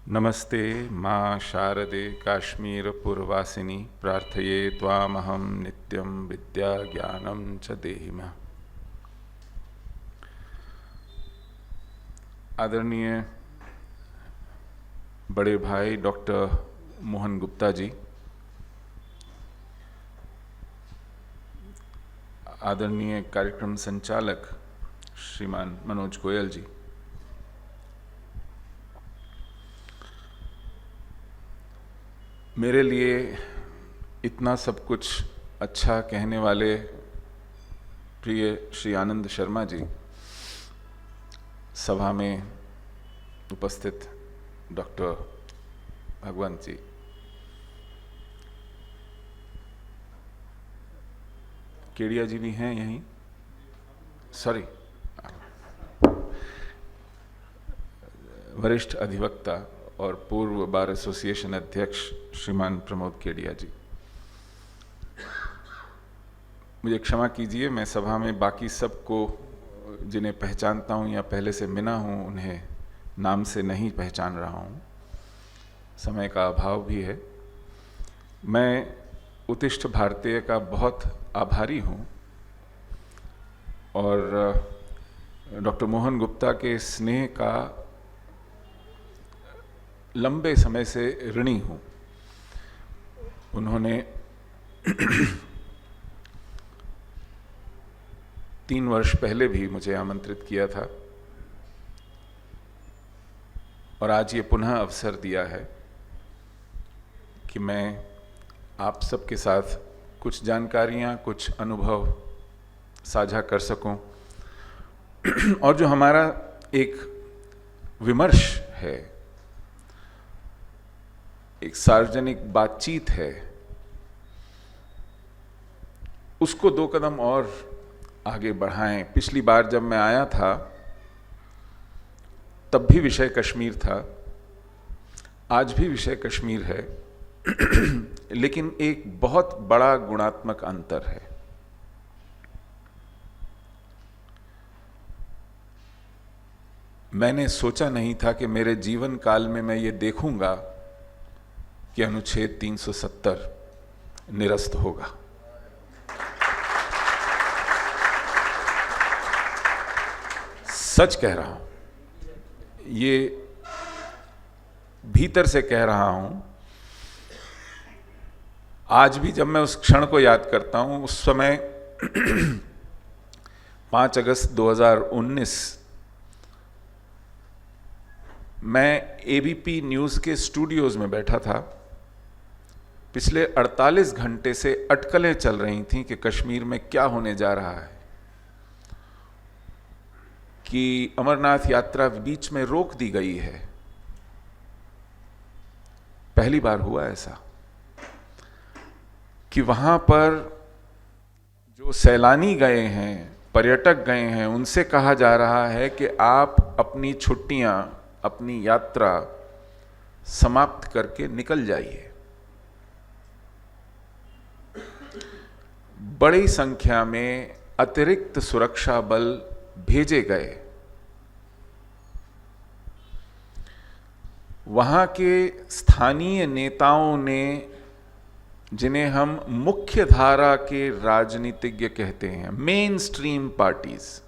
नमस्ते माँ शारदे काश्मीरपुरवासिनी प्रार्थये त्वामहं नित्यं विद्याज्ञानं च देहि मां। आदरणीय बड़े भाई डॉक्टर मोहन गुप्ता जी, आदरणीय कार्यक्रम संचालक श्रीमान मनोज गोयल जी, मेरे लिए इतना सब कुछ अच्छा कहने वाले प्रिय श्री आनंद शर्मा जी, सभा में उपस्थित डॉक्टर भगवंत जी, केडिया जी भी हैं यहीं, सॉरी, वरिष्ठ अधिवक्ता और पूर्व बार एसोसिएशन अध्यक्ष श्रीमान प्रमोद केडिया जी, मुझे क्षमा कीजिए, मैं सभा में बाकी सबको जिन्हें पहचानता हूं या पहले से मिला हूं उन्हें नाम से नहीं पहचान रहा हूं, समय का अभाव भी है। मैं उत्तिष्ठ भारतीय का बहुत आभारी हूं और डॉक्टर मोहन गुप्ता के स्नेह का लंबे समय से ऋणी हूं। उन्होंने 3 वर्ष पहले भी मुझे आमंत्रित किया था और आज ये पुनः अवसर दिया है कि मैं आप सबके साथ कुछ जानकारियां, कुछ अनुभव साझा कर सकूं और जो हमारा एक विमर्श है, एक सार्वजनिक बातचीत है, उसको 2 कदम और आगे बढ़ाएं। पिछली बार जब मैं आया था तब भी विषय कश्मीर था, आज भी विषय कश्मीर है, लेकिन एक बहुत बड़ा गुणात्मक अंतर है। मैंने सोचा नहीं था कि मेरे जीवन काल में मैं ये देखूंगा कि अनुच्छेद 370 निरस्त होगा। सच कह रहा हूं, ये भीतर से कह रहा हूं। आज भी जब मैं उस क्षण को याद करता हूं, उस समय 5 अगस्त 2019 मैं एबीपी न्यूज़ के स्टूडियोज में बैठा था। पिछले 48 घंटे से अटकलें चल रही थीं कि कश्मीर में क्या होने जा रहा है, कि अमरनाथ यात्रा बीच में रोक दी गई है। पहली बार हुआ ऐसा कि वहां पर जो सैलानी गए हैं, पर्यटक गए हैं, उनसे कहा जा रहा है कि आप अपनी छुट्टियां, अपनी यात्रा समाप्त करके निकल जाइए। बड़ी संख्या में अतिरिक्त सुरक्षा बल भेजे गए। वहां के स्थानीय नेताओं ने, जिन्हें हम मुख्य धारा के राजनीतिज्ञ कहते हैं, मेन स्ट्रीम पार्टीज,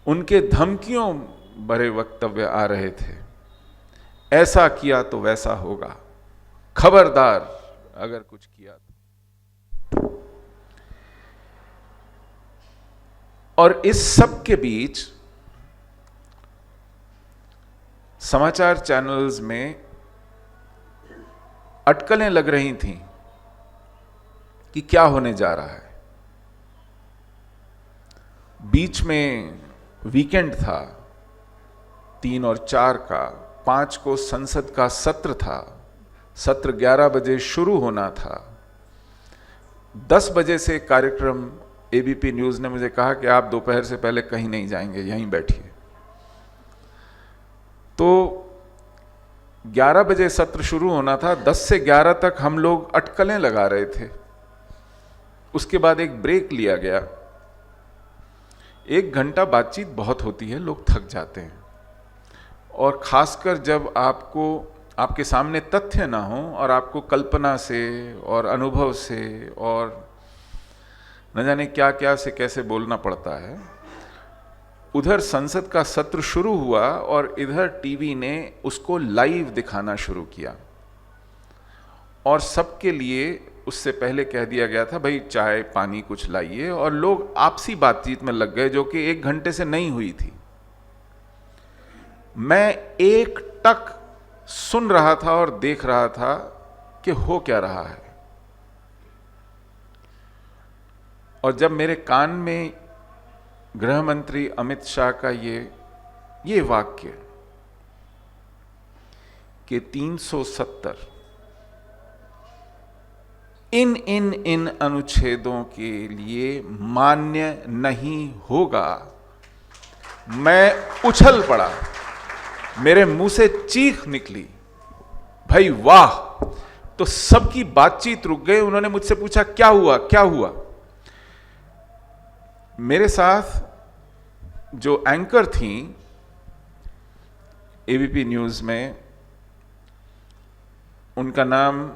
उनके धमकियों भरे वक्तव्य आ रहे थे। ऐसा किया तो वैसा होगा, खबरदार अगर कुछ किया तो। और इस सब के बीच समाचार चैनल्स में अटकलें लग रही थीं कि क्या होने जा रहा है। बीच में वीकेंड था 3 और 4 का, 5 को संसद का सत्र था, सत्र 11 बजे शुरू होना था। 10 बजे से कार्यक्रम एबीपी न्यूज़ ने मुझे कहा कि आप दोपहर से पहले कहीं नहीं जाएंगे, यहीं बैठिए। तो 11 बजे सत्र शुरू होना था, 10 से 11 तक हम लोग अटकलें लगा रहे थे। उसके बाद एक ब्रेक लिया गया। 1 घंटा बातचीत बहुत होती है, लोग थक जाते हैं। और खासकर जब आपके सामने तथ्य ना हो और आपको कल्पना से और अनुभव से और न जाने क्या क्या से कैसे बोलना पड़ता है। उधर संसद का सत्र शुरू हुआ और इधर टीवी ने उसको लाइव दिखाना शुरू किया और सबके लिए उससे पहले कह दिया गया था भाई चाय पानी कुछ लाइए, और लोग आपसी बातचीत में लग गए जो कि 1 घंटे से नहीं हुई थी। मैं एक टक सुन रहा था और देख रहा था कि हो क्या रहा है। और जब मेरे कान में गृह मंत्री अमित शाह का ये वाक्य कि 370 इन अनुच्छेदों के लिए मान्य नहीं होगा, मैं उछल पड़ा, मेरे मुंह से चीख निकली, भाई वाह। तो सबकी बातचीत रुक गई। उन्होंने मुझसे पूछा क्या हुआ क्या हुआ। मेरे साथ जो एंकर थी एबीपी न्यूज में, उनका नाम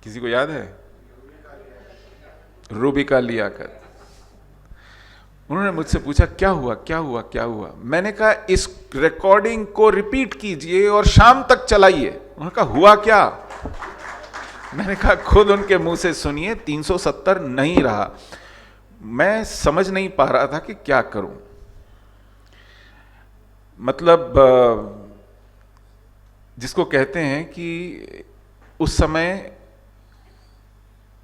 किसी को याद है? रूबिका लियाकत। उन्होंने मुझसे पूछा क्या हुआ क्या हुआ क्या हुआ। मैंने कहा इस रिकॉर्डिंग को रिपीट कीजिए और शाम तक चलाइए। उन्होंने कहा हुआ क्या? मैंने कहा खुद उनके मुंह से सुनिए, 370 नहीं रहा। मैं समझ नहीं पा रहा था कि क्या करूं। मतलब जिसको कहते हैं कि उस समय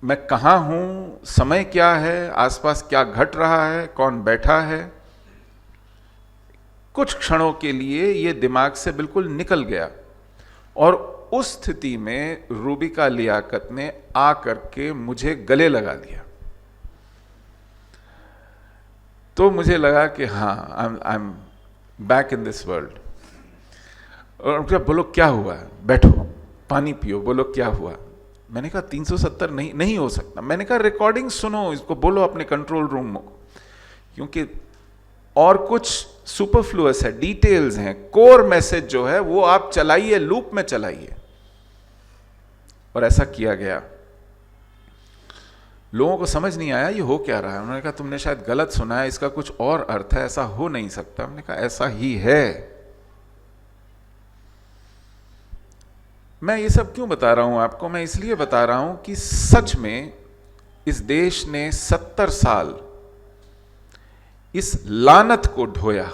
मैं कहां हूं, समय क्या है, आसपास क्या घट रहा है, कौन बैठा है, कुछ क्षणों के लिए यह दिमाग से बिल्कुल निकल गया। और उस स्थिति में रूबिका लियाकत ने आकर के मुझे गले लगा लिया। तो मुझे लगा कि हाँ, I am back in this world. और उनका बोलो क्या हुआ, बैठो पानी पियो, बोलो क्या हुआ। मैंने कहा 370 नहीं हो सकता। मैंने कहा रिकॉर्डिंग सुनो, इसको बोलो अपने कंट्रोल रूम में, क्योंकि और कुछ सुपरफ्लुअस है, डिटेल्स हैं, कोर मैसेज जो है वो आप चलाइए, लूप में चलाइए। और ऐसा किया गया। लोगों को समझ नहीं आया ये हो क्या रहा है। उन्होंने कहा तुमने शायद गलत सुना है, इसका कुछ और अर्थ है, ऐसा हो नहीं सकता। हमने कहा ऐसा ही है। मैं ये सब क्यों बता रहा हूं आपको? मैं इसलिए बता रहा हूं कि सच में इस देश ने 70 साल इस लानत को ढोया।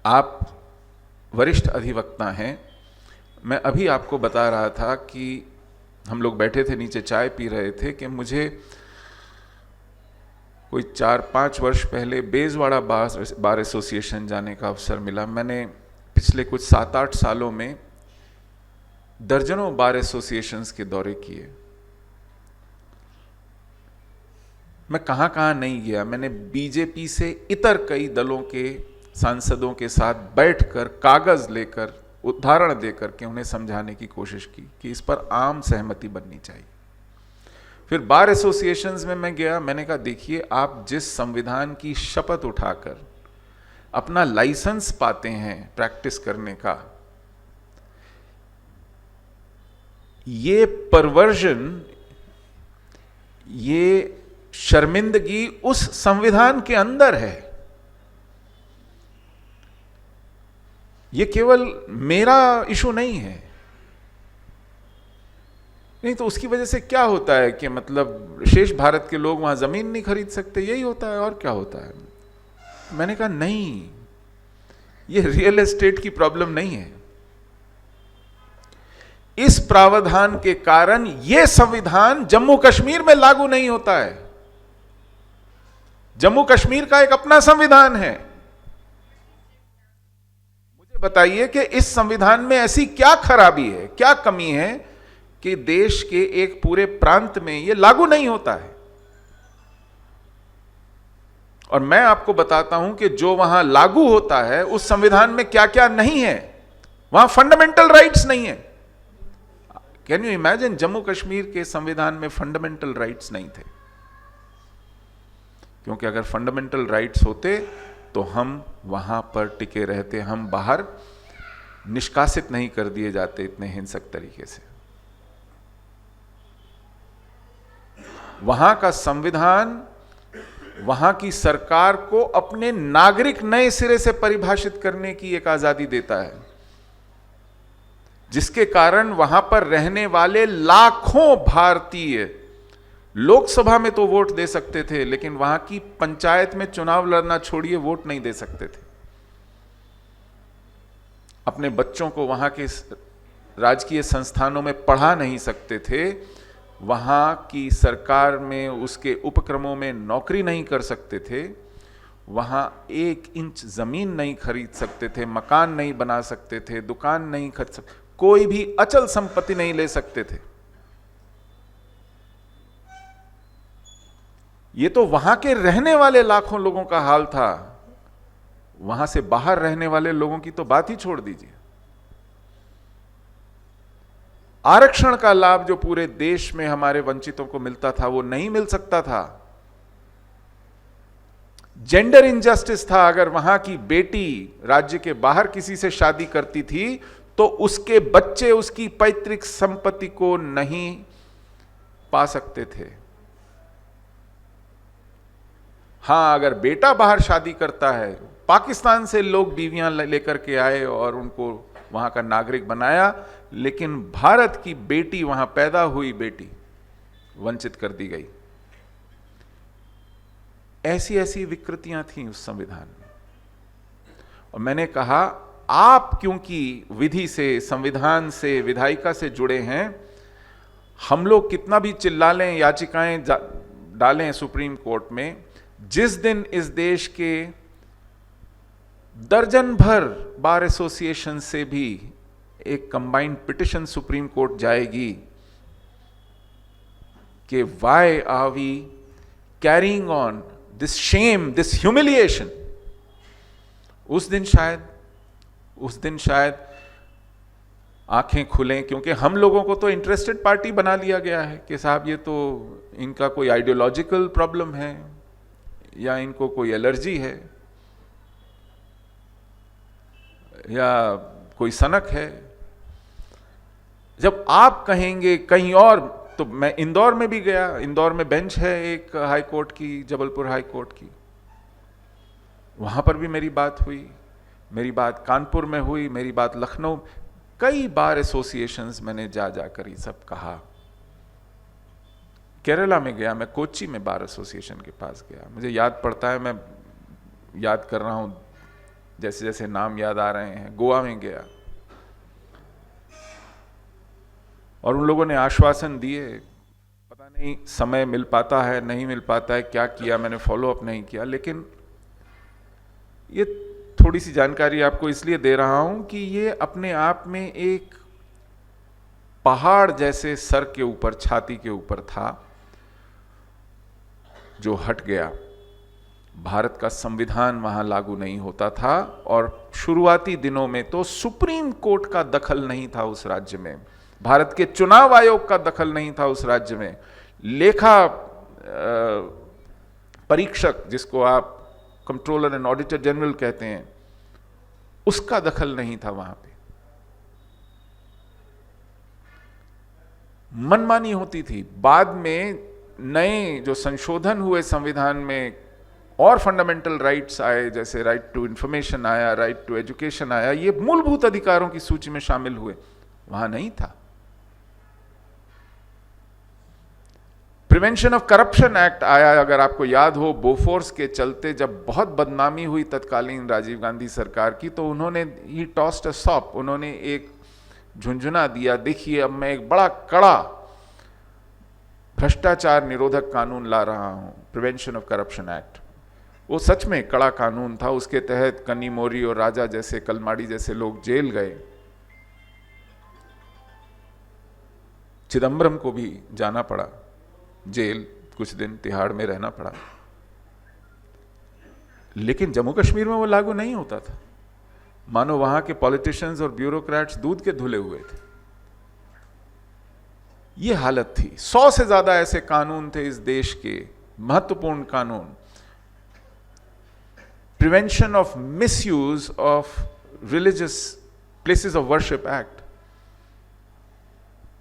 आप वरिष्ठ अधिवक्ता हैं। मैं अभी आपको बता रहा था कि हम लोग बैठे थे नीचे चाय पी रहे थे कि मुझे कोई 4-5 वर्ष पहले बेजवाड़ा बार एसोसिएशन जाने का अवसर मिला। मैंने पिछले कुछ 7-8 सालों में दर्जनों बार एसोसिएशंस के दौरे किए। मैं कहां कहां नहीं गया। मैंने बीजेपी से इतर कई दलों के सांसदों के साथ बैठकर कागज लेकर उदाहरण देकर के उन्हें समझाने की कोशिश की कि इस पर आम सहमति बननी चाहिए। फिर बार एसोसिएशंस में मैं गया। मैंने कहा देखिए, आप जिस संविधान की शपथ उठाकर अपना लाइसेंस पाते हैं प्रैक्टिस करने का, ये परवर्जन, ये शर्मिंदगी उस संविधान के अंदर है। ये केवल मेरा इशू नहीं है। नहीं तो उसकी वजह से क्या होता है कि मतलब शेष भारत के लोग वहां जमीन नहीं खरीद सकते, यही होता है और क्या होता है। मैंने कहा नहीं, ये रियल एस्टेट की प्रॉब्लम नहीं है। इस प्रावधान के कारण यह संविधान जम्मू कश्मीर में लागू नहीं होता है। जम्मू कश्मीर का एक अपना संविधान है। मुझे बताइए कि इस संविधान में ऐसी क्या खराबी है, क्या कमी है कि देश के एक पूरे प्रांत में यह लागू नहीं होता है। और मैं आपको बताता हूं कि जो वहां लागू होता है उस संविधान में क्या क्या नहीं है। वहां फंडामेंटल राइट्स नहीं है। Can you imagine, Jammu Kashmir के संविधान में फंडामेंटल राइट्स नहीं थे। क्योंकि अगर फंडामेंटल राइट्स होते तो हम वहां पर टिके रहते, हम बाहर निष्कासित नहीं कर दिए जाते इतने हिंसक तरीके से। वहां का संविधान वहां की सरकार को अपने नागरिक नए सिरे से परिभाषित करने की एक आजादी देता है, जिसके कारण वहां पर रहने वाले लाखों भारतीय लोकसभा में तो वोट दे सकते थे, लेकिन वहां की पंचायत में चुनाव लड़ना छोड़िए, वोट नहीं दे सकते थे। अपने बच्चों को वहां के राजकीय संस्थानों में पढ़ा नहीं सकते थे, वहां की सरकार में उसके उपक्रमों में नौकरी नहीं कर सकते थे, वहां 1 इंच जमीन नहीं खरीद सकते थे, मकान नहीं बना सकते थे, दुकान नहीं खरीद सकते, कोई भी अचल संपत्ति नहीं ले सकते थे। ये तो वहां के रहने वाले लाखों लोगों का हाल था, वहां से बाहर रहने वाले लोगों की तो बात ही छोड़ दीजिए। आरक्षण का लाभ जो पूरे देश में हमारे वंचितों को मिलता था, वो नहीं मिल सकता था। जेंडर इनजस्टिस था, अगर वहां की बेटी राज्य के बाहर किसी से शादी करती थी तो उसके बच्चे उसकी पैतृक संपत्ति को नहीं पा सकते थे। हां, अगर बेटा बाहर शादी करता है, पाकिस्तान से लोग बीवियां लेकर के आए और उनको वहां का नागरिक बनाया, लेकिन भारत की बेटी, वहां पैदा हुई बेटी वंचित कर दी गई। ऐसी ऐसी विकृतियां थीं उस संविधान में। और मैंने कहा, आप क्योंकि विधि से, संविधान से, विधायिका से जुड़े हैं, हम लोग कितना भी चिल्ला लें, याचिकाएं डालें सुप्रीम कोर्ट में, जिस दिन इस देश के दर्जन भर बार एसोसिएशन से भी एक कंबाइंड पिटिशन सुप्रीम कोर्ट जाएगी कि why are we carrying on this shame, this humiliation, उस दिन शायद आंखें खुलें। क्योंकि हम लोगों को तो इंटरेस्टेड पार्टी बना लिया गया है कि साहब ये तो इनका कोई आइडियोलॉजिकल प्रॉब्लम है या इनको कोई एलर्जी है या कोई सनक है। जब आप कहेंगे कहीं और, तो मैं इंदौर में भी गया, इंदौर में बेंच है एक हाई कोर्ट की, जबलपुर हाई कोर्ट की, वहां पर भी मेरी बात हुई, मेरी बात कानपुर में हुई, मेरी बात लखनऊ, कई बार एसोसिएशंस मैंने जाकर ये सब कहा। केरला में गया, मैं कोच्चि में बार एसोसिएशन के पास गया, मुझे याद पड़ता है, मैं याद कर रहा हूं जैसे जैसे नाम याद आ रहे हैं। गोवा में गया और उन लोगों ने आश्वासन दिए, पता नहीं समय मिल पाता है नहीं मिल पाता है, क्या किया मैंने, फॉलो अप नहीं किया, लेकिन ये थोड़ी सी जानकारी आपको इसलिए दे रहा हूं कि ये अपने आप में एक पहाड़ जैसे सर के ऊपर, छाती के ऊपर था, जो हट गया। भारत का संविधान वहां लागू नहीं होता था और शुरुआती दिनों में तो सुप्रीम कोर्ट का दखल नहीं था उस राज्य में, भारत के चुनाव आयोग का दखल नहीं था उस राज्य में, लेखा परीक्षक जिसको आप कंट्रोलर एंड ऑडिटर जनरल कहते हैं, उसका दखल नहीं था वहां पे। मनमानी होती थी। बाद में नए जो संशोधन हुए संविधान में और फंडामेंटल राइट्स आए, जैसे राइट टू इंफॉर्मेशन आया, राइट टू एजुकेशन आया, ये मूलभूत अधिकारों की सूची में शामिल हुए, वहां नहीं था। प्रिवेंशन ऑफ करप्शन एक्ट आया, अगर आपको याद हो, बोफोर्स के चलते जब बहुत बदनामी हुई तत्कालीन राजीव गांधी सरकार की, तो उन्होंने ही टॉस्ड अ सॉप, उन्होंने एक झुंझुना दिया, देखिए अब मैं एक बड़ा कड़ा भ्रष्टाचार निरोधक कानून ला रहा हूं, प्रिवेंशन ऑफ करप्शन एक्ट। वो सच में कड़ा कानून था, उसके तहत कन्नी मोरी और राजा जैसे, कलमाड़ी जैसे लोग जेल गए, चिदम्बरम को भी जाना पड़ा जेल, कुछ दिन तिहाड़ में रहना पड़ा, लेकिन जम्मू कश्मीर में वो लागू नहीं होता था। मानो वहां के पॉलिटिशियंस और ब्यूरोक्रेट्स दूध के धुले हुए थे। ये हालत थी। 100 से ज्यादा ऐसे कानून थे इस देश के, महत्वपूर्ण कानून। Prevention of misuse of religious places of worship act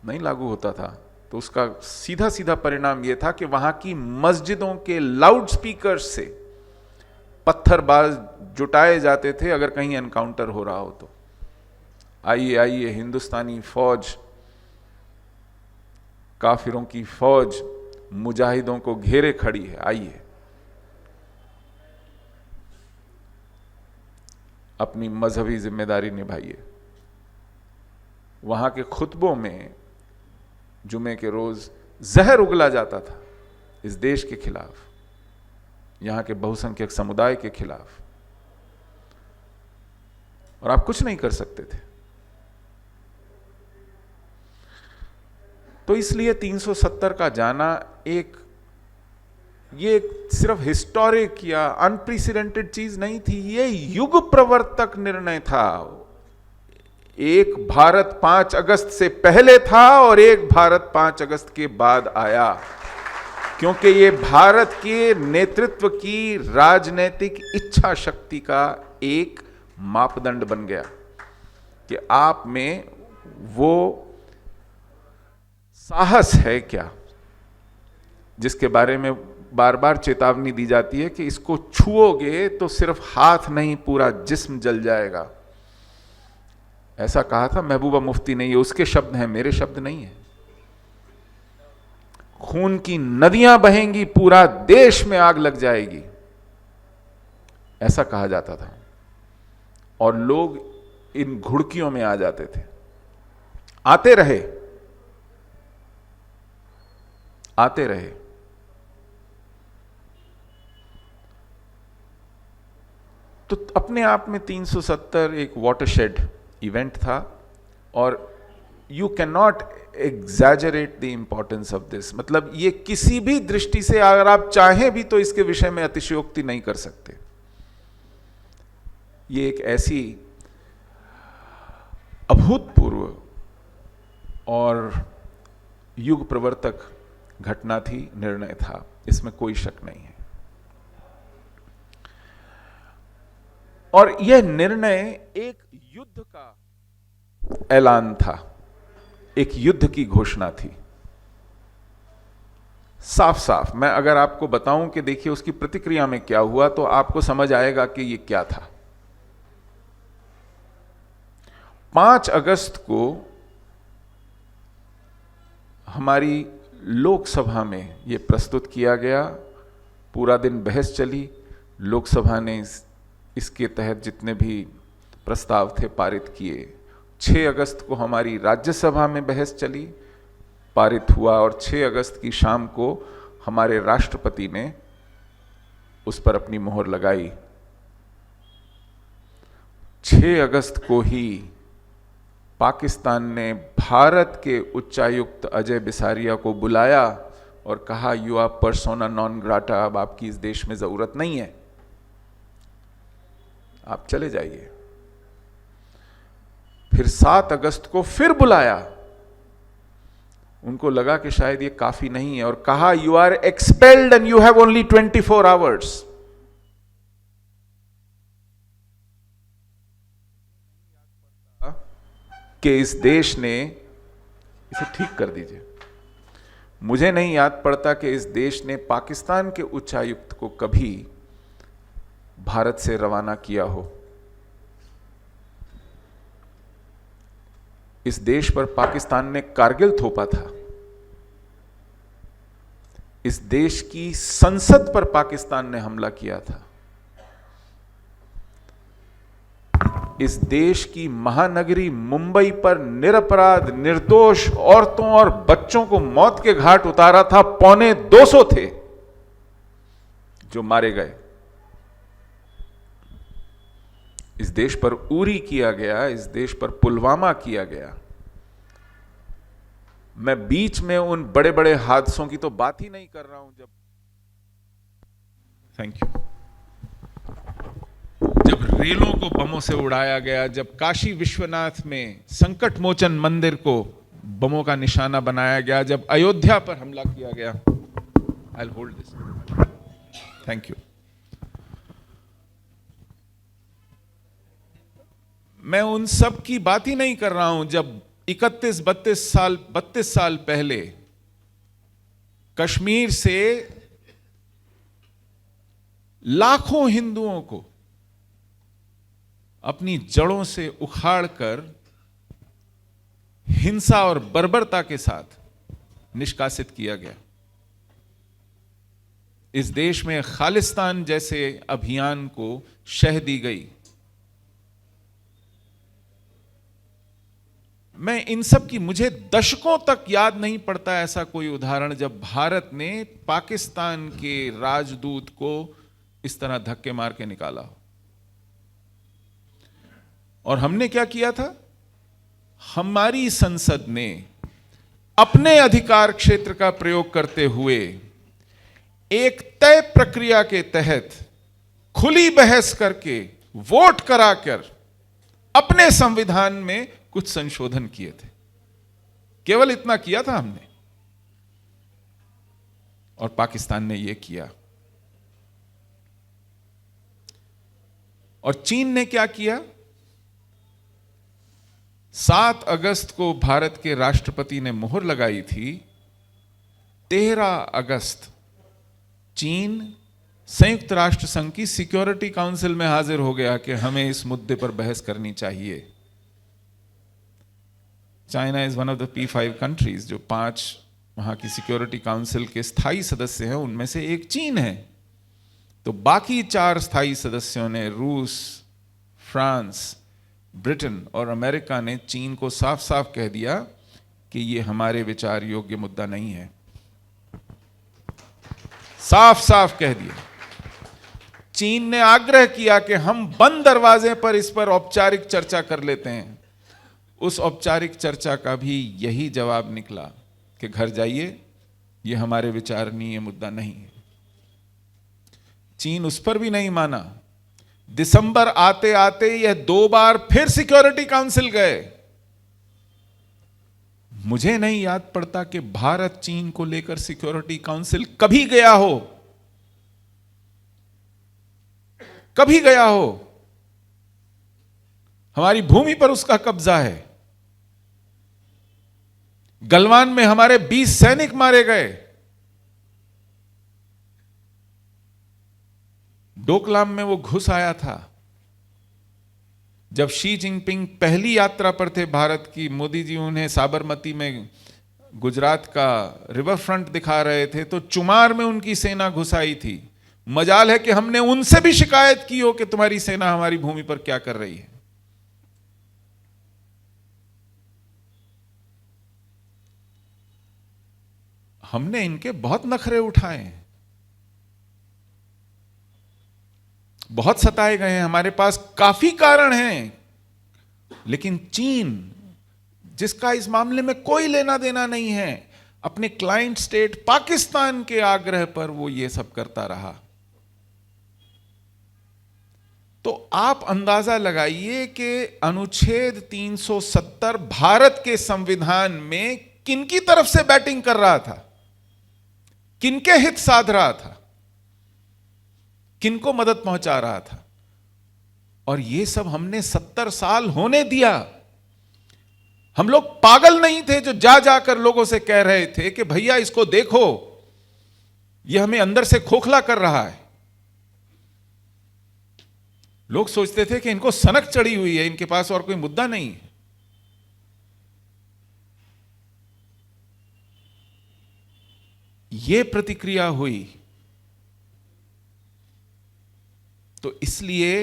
नहीं लागू होता था, तो उसका सीधा सीधा परिणाम यह था कि वहां की मस्जिदों के लाउड स्पीकर्स से पत्थरबाज जुटाए जाते थे अगर कहीं एनकाउंटर हो रहा हो तो। आइए आइए, हिंदुस्तानी फौज, काफिरों की फौज मुजाहिदों को घेरे खड़ी है, आइए अपनी मजहबी जिम्मेदारी निभाइए। वहां के खुतबों में जुमे के रोज जहर उगला जाता था इस देश के खिलाफ, यहां के बहुसंख्यक समुदाय के खिलाफ, और आप कुछ नहीं कर सकते थे। तो इसलिए 370 का जाना ये सिर्फ हिस्टोरिक या अनप्रेसिडेंटेड चीज नहीं थी, ये युग प्रवर्तक निर्णय था। एक भारत 5 अगस्त से पहले था और एक भारत 5 अगस्त के बाद आया, क्योंकि ये भारत के नेतृत्व की राजनीतिक इच्छा शक्ति का एक मापदंड बन गया कि आप में वो साहस है क्या जिसके बारे में बार बार चेतावनी दी जाती है कि इसको छुओगे तो सिर्फ हाथ नहीं पूरा जिस्म जल जाएगा। ऐसा कहा था महबूबा मुफ्ती ने, ये उसके शब्द हैं, मेरे शब्द नहीं है। खून की नदियां बहेंगी, पूरा देश में आग लग जाएगी, ऐसा कहा जाता था। और लोग इन घुड़कियों में आ जाते थे, आते रहे। तो अपने आप में 370 एक वाटरशेड इवेंट था, और you can not exaggerate the importance of this. मतलब ये किसी भी दृष्टि से अगर आप चाहें भी तो इसके विषय में अतिशयोक्ति नहीं कर सकते। ये एक ऐसी अभूतपूर्व और युग प्रवर्तक घटना थी, निर्णय था, इसमें कोई शक नहीं है। और यह निर्णय एक युद्ध का ऐलान था, एक युद्ध की घोषणा थी, साफ साफ। मैं अगर आपको बताऊं कि देखिए उसकी प्रतिक्रिया में क्या हुआ, तो आपको समझ आएगा कि यह क्या था। 5 अगस्त को हमारी लोकसभा में यह प्रस्तुत किया गया, पूरा दिन बहस चली। लोकसभा ने इसके तहत जितने भी प्रस्ताव थे पारित किए। 6 अगस्त को हमारी राज्यसभा में बहस चली, पारित हुआ, और 6 अगस्त की शाम को हमारे राष्ट्रपति ने उस पर अपनी मोहर लगाई। 6 अगस्त को ही पाकिस्तान ने भारत के उच्चायुक्त अजय बिसारिया को बुलाया और कहा, you are persona non grata, अब आपकी इस देश में जरूरत नहीं है, आप चले जाइए। फिर 7 अगस्त को फिर बुलाया, उनको लगा कि शायद ये काफी नहीं है, और कहा, you are expelled and you have only 24 hours. कि इस देश ने, इसे ठीक कर दीजिए, मुझे नहीं याद पड़ता कि इस देश ने पाकिस्तान के उच्चायुक्त को कभी भारत से रवाना किया हो। इस देश पर पाकिस्तान ने कारगिल थोपा था, इस देश की संसद पर पाकिस्तान ने हमला किया था, इस देश की महानगरी मुंबई पर निरपराध निर्दोष औरतों और बच्चों को मौत के घाट उतारा था। 250 थे जो मारे गए। इस देश पर उरी किया गया, इस देश पर पुलवामा किया गया। मैं बीच में उन बड़े बड़े हादसों की तो बात ही नहीं कर रहा हूं, जब रेलों को बमों से उड़ाया गया, जब काशी विश्वनाथ में संकट मोचन मंदिर को बमों का निशाना बनाया गया, जब अयोध्या पर हमला किया गया। I will hold this, thank you. मैं उन सब की बात ही नहीं कर रहा हूं जब 32 साल पहले कश्मीर से लाखों हिंदुओं को अपनी जड़ों से उखाड़कर हिंसा और बर्बरता के साथ निष्कासित किया गया। इस देश में खालिस्तान जैसे अभियान को शह दी गई। मैं इन सब की, मुझे दशकों तक याद नहीं पड़ता ऐसा कोई उदाहरण जब भारत ने पाकिस्तान के राजदूत को इस तरह धक्के मार के निकाला हो। और हमने क्या किया था? हमारी संसद ने अपने अधिकार क्षेत्र का प्रयोग करते हुए एक तय प्रक्रिया के तहत खुली बहस करके वोट कराकर अपने संविधान में कुछ संशोधन किए थे। केवल इतना किया था हमने, और पाकिस्तान ने यह किया। और चीन ने क्या किया? 7 अगस्त को भारत के राष्ट्रपति ने मुहर लगाई थी। 13 अगस्त चीन संयुक्त राष्ट्र संघ की सिक्योरिटी काउंसिल में हाजिर हो गया कि हमें इस मुद्दे पर बहस करनी चाहिए। China is one of the P5 countries, जो 5 वहां की सिक्योरिटी काउंसिल के स्थायी सदस्य हैं, उनमें से एक चीन है। तो बाकी 4 स्थायी सदस्यों ने, रूस, फ्रांस, ब्रिटेन और अमेरिका ने चीन को साफ साफ कह दिया कि यह हमारे विचार योग्य मुद्दा नहीं है। साफ साफ कह दिया। चीन ने आग्रह किया कि हम बंद दरवाजे पर इस पर औपचारिक चर्चा कर लेते हैं। उस औपचारिक चर्चा का भी यही जवाब निकला कि घर जाइए, यह हमारे विचारणीय मुद्दा नहीं है। चीन उस पर भी नहीं माना। दिसंबर आते आते यह 2 बार फिर सिक्योरिटी काउंसिल गए। मुझे नहीं याद पड़ता कि भारत चीन को लेकर सिक्योरिटी काउंसिल कभी गया हो, कभी गया हो। हमारी भूमि पर उसका कब्जा है। गलवान में हमारे 20 सैनिक मारे गए। डोकलाम में वो घुस आया था। जब शी जिनपिंग पहली यात्रा पर थे भारत की, मोदी जी उन्हें साबरमती में गुजरात का रिवर फ्रंट दिखा रहे थे, तो चुमार में उनकी सेना घुस आई थी। मजाल है कि हमने उनसे भी शिकायत की हो कि तुम्हारी सेना हमारी भूमि पर क्या कर रही है। हमने इनके बहुत नखरे उठाए हैं, बहुत सताए गए हैं। हमारे पास काफी कारण हैं, लेकिन चीन, जिसका इस मामले में कोई लेना देना नहीं है, अपने क्लाइंट स्टेट पाकिस्तान के आग्रह पर वो ये सब करता रहा। तो आप अंदाजा लगाइए कि अनुच्छेद 370 भारत के संविधान में किनकी तरफ से बैटिंग कर रहा था, किनके हित साध रहा था, किनको मदद पहुंचा रहा था। और ये सब हमने 70 साल होने दिया। हम लोग पागल नहीं थे जो जा जाकर लोगों से कह रहे थे कि भैया इसको देखो, ये हमें अंदर से खोखला कर रहा है। लोग सोचते थे कि इनको सनक चढ़ी हुई है, इनके पास और कोई मुद्दा नहीं है। ये प्रतिक्रिया हुई। तो इसलिए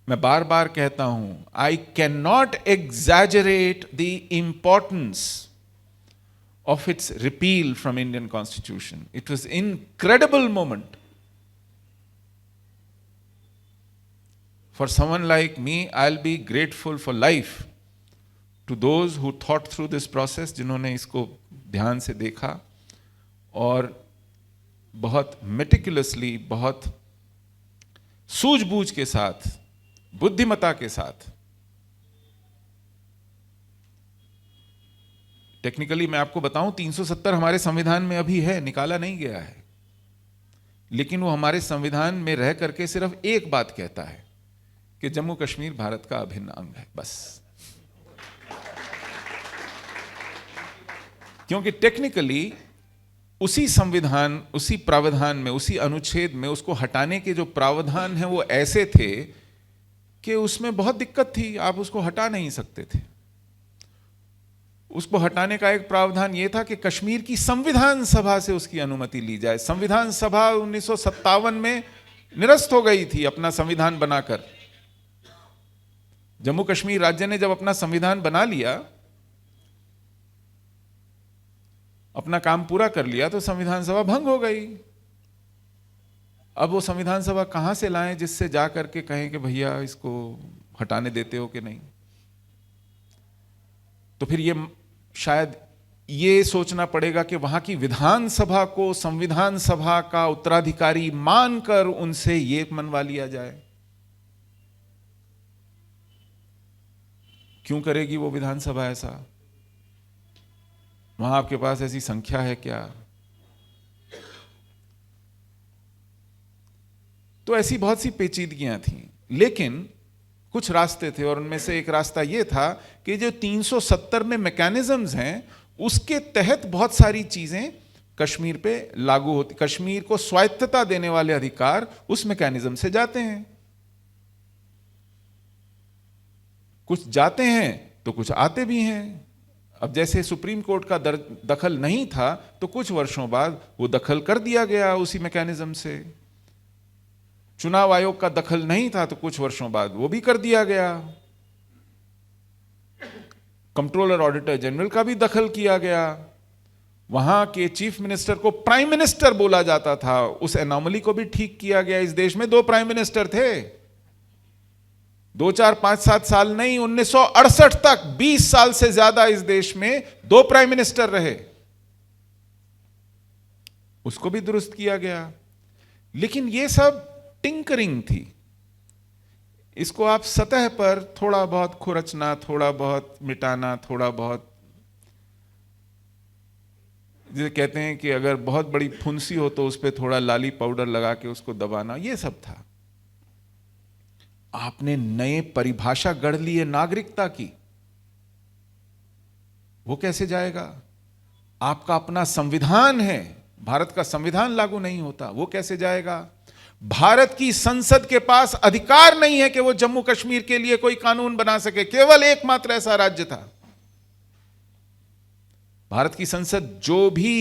मैं बार बार कहता हूं, I can not exaggerate the importance of its repeal from Indian constitution. It was incredible moment for someone like me. I'll be grateful for life to those who thought through this process, जिन्होंने इसको ध्यान से देखा और बहुत meticulously, बहुत सूझबूझ के साथ, बुद्धिमता के साथ। टेक्निकली मैं आपको बताऊं, 370 हमारे संविधान में अभी है, निकाला नहीं गया है, लेकिन वो हमारे संविधान में रह करके सिर्फ एक बात कहता है कि जम्मू कश्मीर भारत का अभिन्न अंग है, बस। क्योंकि टेक्निकली उसी संविधान, उसी प्रावधान में, उसी अनुच्छेद में उसको हटाने के जो प्रावधान हैं वो ऐसे थे कि उसमें बहुत दिक्कत थी, आप उसको हटा नहीं सकते थे। उसको हटाने का एक प्रावधान यह था कि कश्मीर की संविधान सभा से उसकी अनुमति ली जाए। संविधान सभा 1957 में निरस्त हो गई थी अपना संविधान बनाकर। जम्मू कश्मीर राज्य ने जब अपना संविधान बना लिया, अपना काम पूरा कर लिया, तो संविधान सभा भंग हो गई। अब वो संविधान सभा कहां से लाएं जिससे जा करके कहें कि भैया इसको हटाने देते हो कि नहीं। तो फिर ये शायद ये सोचना पड़ेगा कि वहां की विधानसभा को संविधान सभा का उत्तराधिकारी मानकर उनसे ये मनवा लिया जाए। क्यों करेगी वो विधानसभा ऐसा? वहां आपके पास ऐसी संख्या है क्या? तो ऐसी बहुत सी पेचीदगियां थीं, लेकिन कुछ रास्ते थे, और उनमें से एक रास्ता यह था कि जो 370 में मैकेनिज्म्स हैं उसके तहत बहुत सारी चीजें कश्मीर पे लागू होती। कश्मीर को स्वायत्तता देने वाले अधिकार उस मैकेनिज्म से जाते हैं। कुछ जाते हैं तो कुछ आते भी हैं। अब जैसे सुप्रीम कोर्ट का दखल नहीं था, तो कुछ वर्षों बाद वो दखल कर दिया गया उसी मैकेनिज्म से। चुनाव आयोग का दखल नहीं था, तो कुछ वर्षों बाद वो भी कर दिया गया। कंट्रोलर ऑडिटर जनरल का भी दखल किया गया। वहां के चीफ मिनिस्टर को प्राइम मिनिस्टर बोला जाता था, उस एनॉमली को भी ठीक किया गया। इस देश में 2 प्राइम मिनिस्टर थे, 2, 4, 5, 7 साल नहीं, 1968 तक 20 साल से ज्यादा इस देश में 2 प्राइम मिनिस्टर रहे, उसको भी दुरुस्त किया गया। लेकिन यह सब टिंकरिंग थी। इसको आप सतह पर थोड़ा बहुत खुरचना, थोड़ा बहुत मिटाना, थोड़ा बहुत, जिसे कहते हैं कि अगर बहुत बड़ी फुंसी हो तो उस पर थोड़ा लाली पाउडर लगा के उसको दबाना, यह सब था। आपने नए परिभाषा गढ़ ली है नागरिकता की, वो कैसे जाएगा? आपका अपना संविधान है, भारत का संविधान लागू नहीं होता, वो कैसे जाएगा? भारत की संसद के पास अधिकार नहीं है कि वो जम्मू कश्मीर के लिए कोई कानून बना सके। केवल एकमात्र ऐसा राज्य था। भारत की संसद जो भी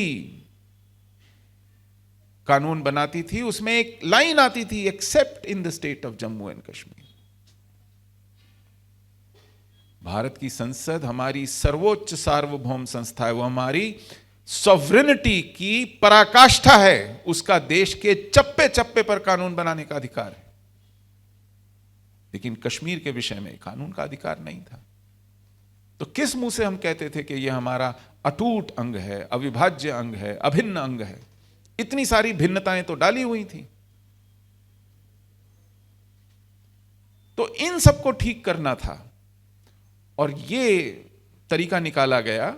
कानून बनाती थी उसमें एक लाइन आती थी, accept in the state of Jammu and Kashmir. Bharat की संसद हमारी सर्वोच्च सार्वभौम संस्था है, वो हमारी सॉवरेनिटी की पराकाष्ठा है। उसका देश के चप्पे चप्पे पर कानून बनाने का अधिकार है। लेकिन कश्मीर के विषय में कानून का अधिकार नहीं था। तो किस मुंह से हम कहते थे कि यह हमारा अटूट अंग है, अविभाज्य अंग है, अभिन्न अंग है? इतनी सारी भिन्नताएं तो डाली हुई थी। तो इन सबको ठीक करना था, और यह तरीका निकाला गया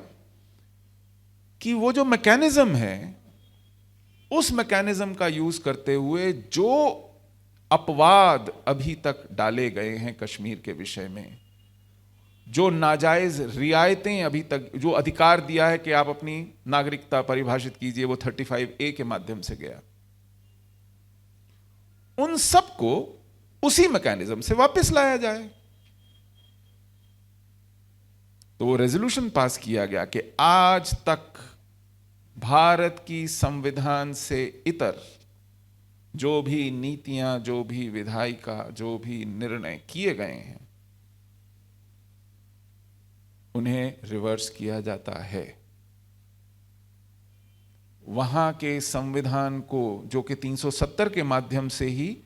कि वो जो मैकेनिज्म है, उस मैकेनिज्म का यूज करते हुए जो अपवाद अभी तक डाले गए हैं कश्मीर के विषय में, जो नाजायज रियायतें अभी तक, जो अधिकार दिया है कि आप अपनी नागरिकता परिभाषित कीजिए, वो 35A के माध्यम से गया, उन सबको उसी मैकेनिज्म से वापस लाया जाए। तो वो रेजोल्यूशन पास किया गया कि आज तक भारत की संविधान से इतर जो भी नीतियां, जो भी विधायिका, जो भी निर्णय किए गए हैं, उन्हें रिवर्स किया जाता है। वहां के संविधान को, जो कि 370 के माध्यम से ही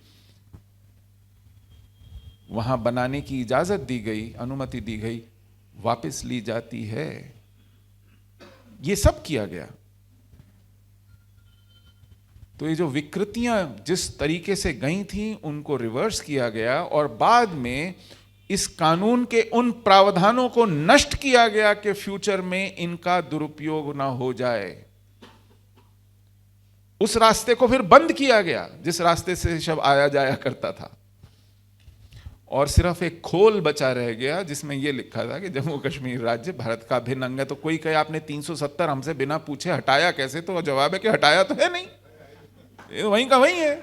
वहां बनाने की इजाजत दी गई, अनुमति दी गई, वापस ली जाती है। यह सब किया गया। तो ये जो विकृतियां जिस तरीके से गई थीं उनको रिवर्स किया गया, और बाद में इस कानून के उन प्रावधानों को नष्ट किया गया कि फ्यूचर में इनका दुरुपयोग ना हो जाए। उस रास्ते को फिर बंद किया गया जिस रास्ते से शब आया जाया करता था। और सिर्फ एक खोल बचा रह गया जिसमें यह लिखा था कि जम्मू कश्मीर राज्य भारत का अभिन्न अंग है। तो कोई कहे आपने 370 हमसे बिना पूछे हटाया कैसे, तो जवाब है कि हटाया तो है नहीं, ये वहीं का वहीं है।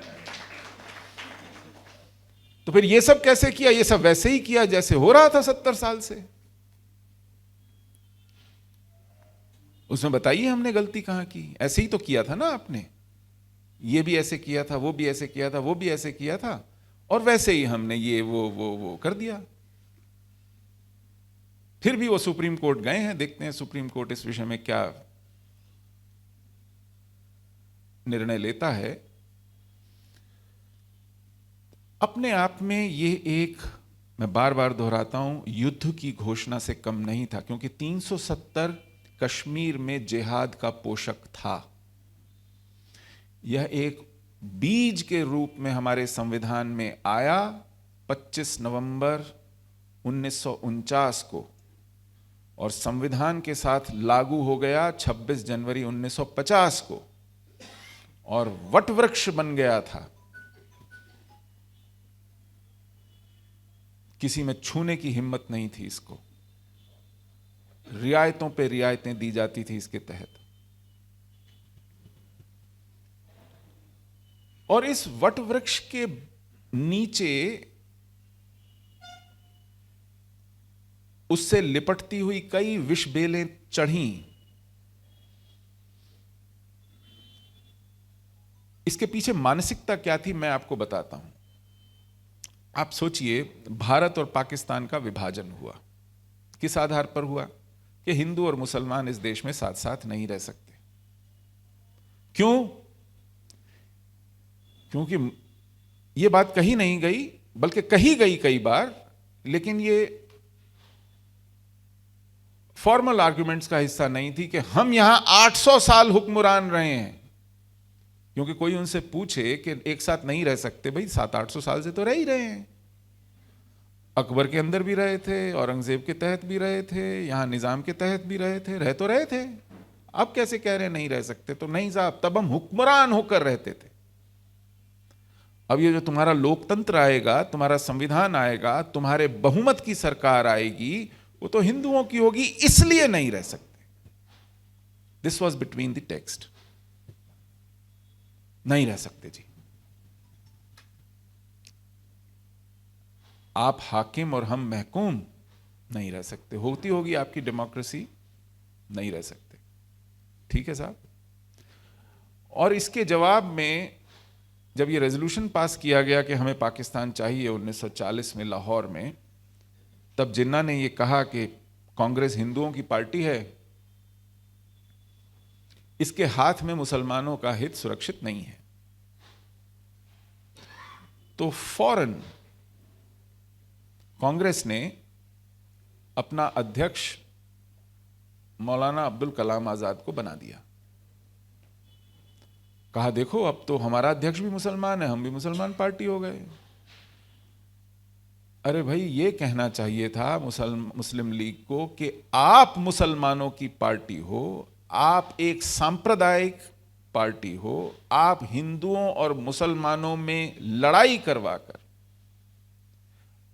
तो फिर ये सब कैसे किया? ये सब वैसे ही किया जैसे हो रहा था 70 साल से। उसमें बताइए हमने गलती कहां की? ऐसे ही तो किया था ना आपने, ये भी ऐसे किया था, वो भी ऐसे किया था, वो भी ऐसे किया था, और वैसे ही हमने ये वो कर दिया। फिर भी वो सुप्रीम कोर्ट गए हैं, देखते हैं सुप्रीम कोर्ट इस विषय में क्या निर्णय लेता है। अपने आप में ये एक, मैं बार बार दोहराता हूं, युद्ध की घोषणा से कम नहीं था, क्योंकि 370 कश्मीर में जिहाद का पोषक था। यह एक बीज के रूप में हमारे संविधान में आया 25 नवंबर 1949 को, और संविधान के साथ लागू हो गया 26 जनवरी 1950 को, और वटवृक्ष बन गया था। किसी में छूने की हिम्मत नहीं थी इसको, रियायतों पे रियायतें दी जाती थी इसके तहत। और इस वटवृक्ष के नीचे उससे लिपटती हुई कई विष बेलें चढ़ी। इसके पीछे मानसिकता क्या थी मैं आपको बताता हूं। आप सोचिए, भारत और पाकिस्तान का विभाजन हुआ, किस आधार पर हुआ? कि हिंदू और मुसलमान इस देश में साथ साथ नहीं रह सकते। क्यों? क्योंकि यह बात कही नहीं गई, बल्कि कही गई कई बार, लेकिन यह फॉर्मल आर्गुमेंट्स का हिस्सा नहीं थी कि हम यहां 800 साल हुक्मरान रहे हैं। क्योंकि कोई उनसे पूछे कि एक साथ नहीं रह सकते, भाई 700-800 साल से तो रह ही रहे हैं। अकबर के अंदर भी रहे थे, औरंगजेब के तहत भी रहे थे, यहां निजाम के तहत भी रहे थे, रह तो रहे थे। अब कैसे कह रहे हैं नहीं रह सकते? तो नहीं साहब, तब हम हुक्मरान होकर रहते थे। अब ये जो तुम्हारा लोकतंत्र आएगा, तुम्हारा संविधान आएगा, तुम्हारे बहुमत की सरकार आएगी, वो तो हिंदुओं की होगी, इसलिए नहीं रह सकते। This was between the text. नहीं रह सकते जी। आप हाकिम और हम महकूम, नहीं रह सकते। होती होगी आपकी डेमोक्रेसी, नहीं रह सकते। ठीक है साहब। और इसके जवाब में जब ये रेजोल्यूशन पास किया गया कि हमें पाकिस्तान चाहिए 1940 में लाहौर में, तब जिन्ना ने ये कहा कि कांग्रेस हिंदुओं की पार्टी है, इसके हाथ में मुसलमानों का हित सुरक्षित नहीं है। तो फौरन कांग्रेस ने अपना अध्यक्ष मौलाना अब्दुल कलाम आजाद को बना दिया। कहा देखो, अब तो हमारा अध्यक्ष भी मुसलमान है, हम भी मुसलमान पार्टी हो गए। अरे भाई, ये कहना चाहिए था मुस्लिम लीग को कि आप मुसलमानों की पार्टी हो, आप एक सांप्रदायिक पार्टी हो, आप हिंदुओं और मुसलमानों में लड़ाई करवाकर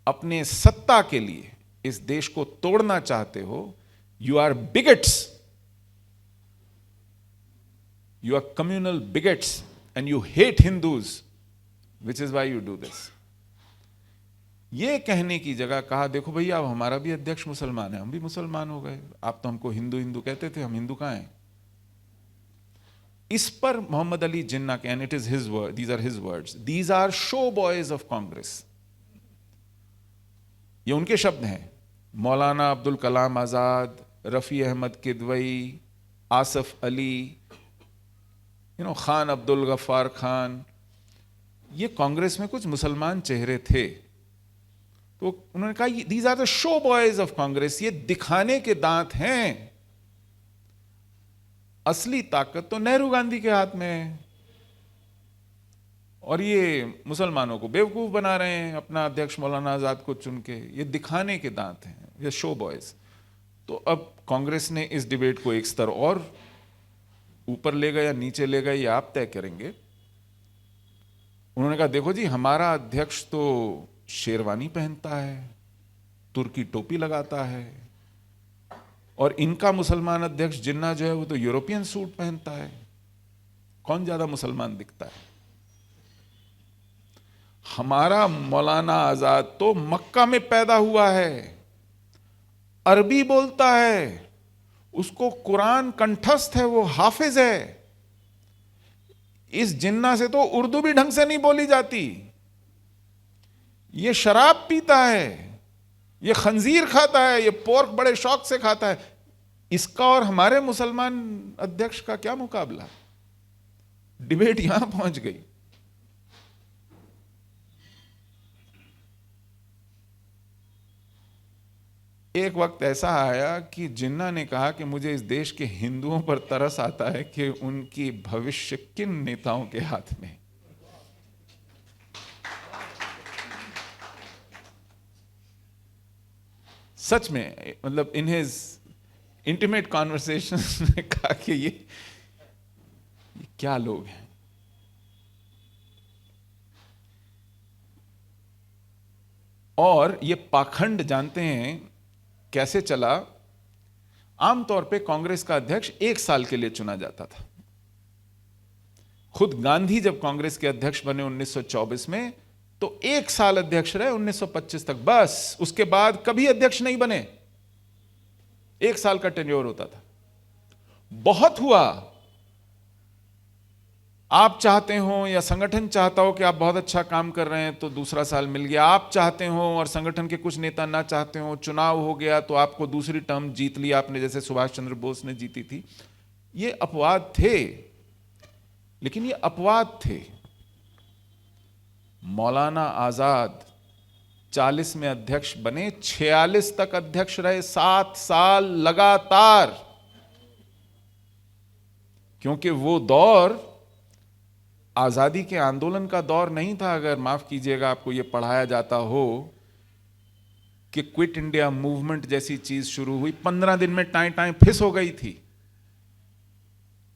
अपने सत्ता के लिए इस देश को तोड़ना चाहते हो। You are bigots, you are communal bigots and you hate Hindus, which is why you do this. ये कहने की जगह कहा देखो भैया, अब हमारा भी अध्यक्ष मुसलमान है, हम भी मुसलमान हो गए। आप तो हमको हिंदू हिंदू कहते थे, हम हिंदू कहां हैं? इस पर मोहम्मद अली जिन्ना के, and it is his word, these are his words, these are show boys of Congress. ये उनके शब्द हैं। मौलाना अब्दुल कलाम आजाद, रफी अहमद किदवई, आसफ अली, खान अब्दुल गफ्फार खान, ये कांग्रेस में कुछ मुसलमान चेहरे थे। तो उन्होंने कहा these are the show boys of Congress, ये दिखाने के दांत हैं। असली ताकत तो नेहरू गांधी के हाथ में है, और ये मुसलमानों को बेवकूफ बना रहे हैं अपना अध्यक्ष मौलाना आजाद को चुन के। ये दिखाने के दांत हैं, ये शो बॉयज। तो अब कांग्रेस ने इस डिबेट को एक स्तर और ऊपर ले गए या नीचे ले गए, ये आप तय करेंगे। उन्होंने कहा देखो जी, हमारा अध्यक्ष तो शेरवानी पहनता है, तुर्की टोपी लगाता है, और इनका मुसलमान अध्यक्ष जिन्ना जो है वो तो यूरोपियन सूट पहनता है। कौन ज्यादा मुसलमान दिखता है? हमारा मौलाना आजाद तो मक्का में पैदा हुआ है, अरबी बोलता है, उसको कुरान कंठस्थ है, वो हाफिज है। इस जिन्ना से तो उर्दू भी ढंग से नहीं बोली जाती। ये शराब पीता है, ये खंजीर खाता है, ये पोर्क बड़े शौक से खाता है। इसका और हमारे मुसलमान अध्यक्ष का क्या मुकाबला? डिबेट यहां पहुंच गई। एक वक्त ऐसा आया कि जिन्ना ने कहा कि मुझे इस देश के हिंदुओं पर तरस आता है कि उनकी भविष्य किन नेताओं के हाथ में। सच में, मतलब इन हिज इंटीमेट कॉन्वर्सेशन ने कहा कि ये क्या लोग हैं। और ये पाखंड जानते हैं कैसे चला? आमतौर पे कांग्रेस का अध्यक्ष 1 साल के लिए चुना जाता था। खुद गांधी जब कांग्रेस के अध्यक्ष बने 1924 में, तो 1 साल अध्यक्ष रहे 1925 तक, बस। उसके बाद कभी अध्यक्ष नहीं बने। 1 साल का टेन्योर होता था। बहुत हुआ, आप चाहते हो या संगठन चाहता हो कि आप बहुत अच्छा काम कर रहे हैं तो दूसरा साल मिल गया। आप चाहते हो और संगठन के कुछ नेता ना चाहते हो, चुनाव हो गया तो आपको दूसरी टर्म जीत ली आपने, जैसे सुभाष चंद्र बोस ने जीती थी। ये अपवाद थे, लेकिन ये अपवाद थे। मौलाना आजाद 40 में अध्यक्ष बने, 46 तक अध्यक्ष रहे, 7 साल लगातार। क्योंकि वो दौर आजादी के आंदोलन का दौर नहीं था। अगर माफ कीजिएगा आपको ये पढ़ाया जाता हो कि क्विट इंडिया मूवमेंट जैसी चीज शुरू हुई, 15 दिन में टाई टाई फिस हो गई थी।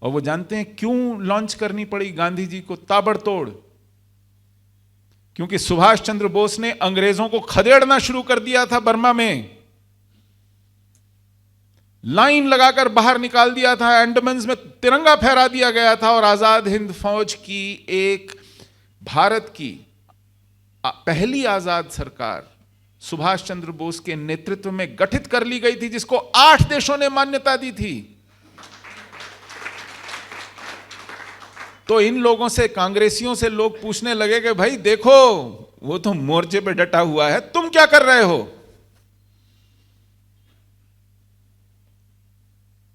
और वो जानते हैं क्यों लॉन्च करनी पड़ी गांधी जी को ताबड़तोड़? क्योंकि सुभाष चंद्र बोस ने अंग्रेजों को खदेड़ना शुरू कर दिया था बर्मा में। लाइन लगाकर बाहर निकाल दिया था, अंडमान में तिरंगा फहरा दिया गया था, और आजाद हिंद फौज की एक भारत की पहली आजाद सरकार सुभाष चंद्र बोस के नेतृत्व में गठित कर ली गई थी, जिसको 8 देशों ने मान्यता दी थी। तो इन लोगों से, कांग्रेसियों से लोग पूछने लगे कि भाई देखो, वो तो मोर्चे पे डटा हुआ है, तुम क्या कर रहे हो?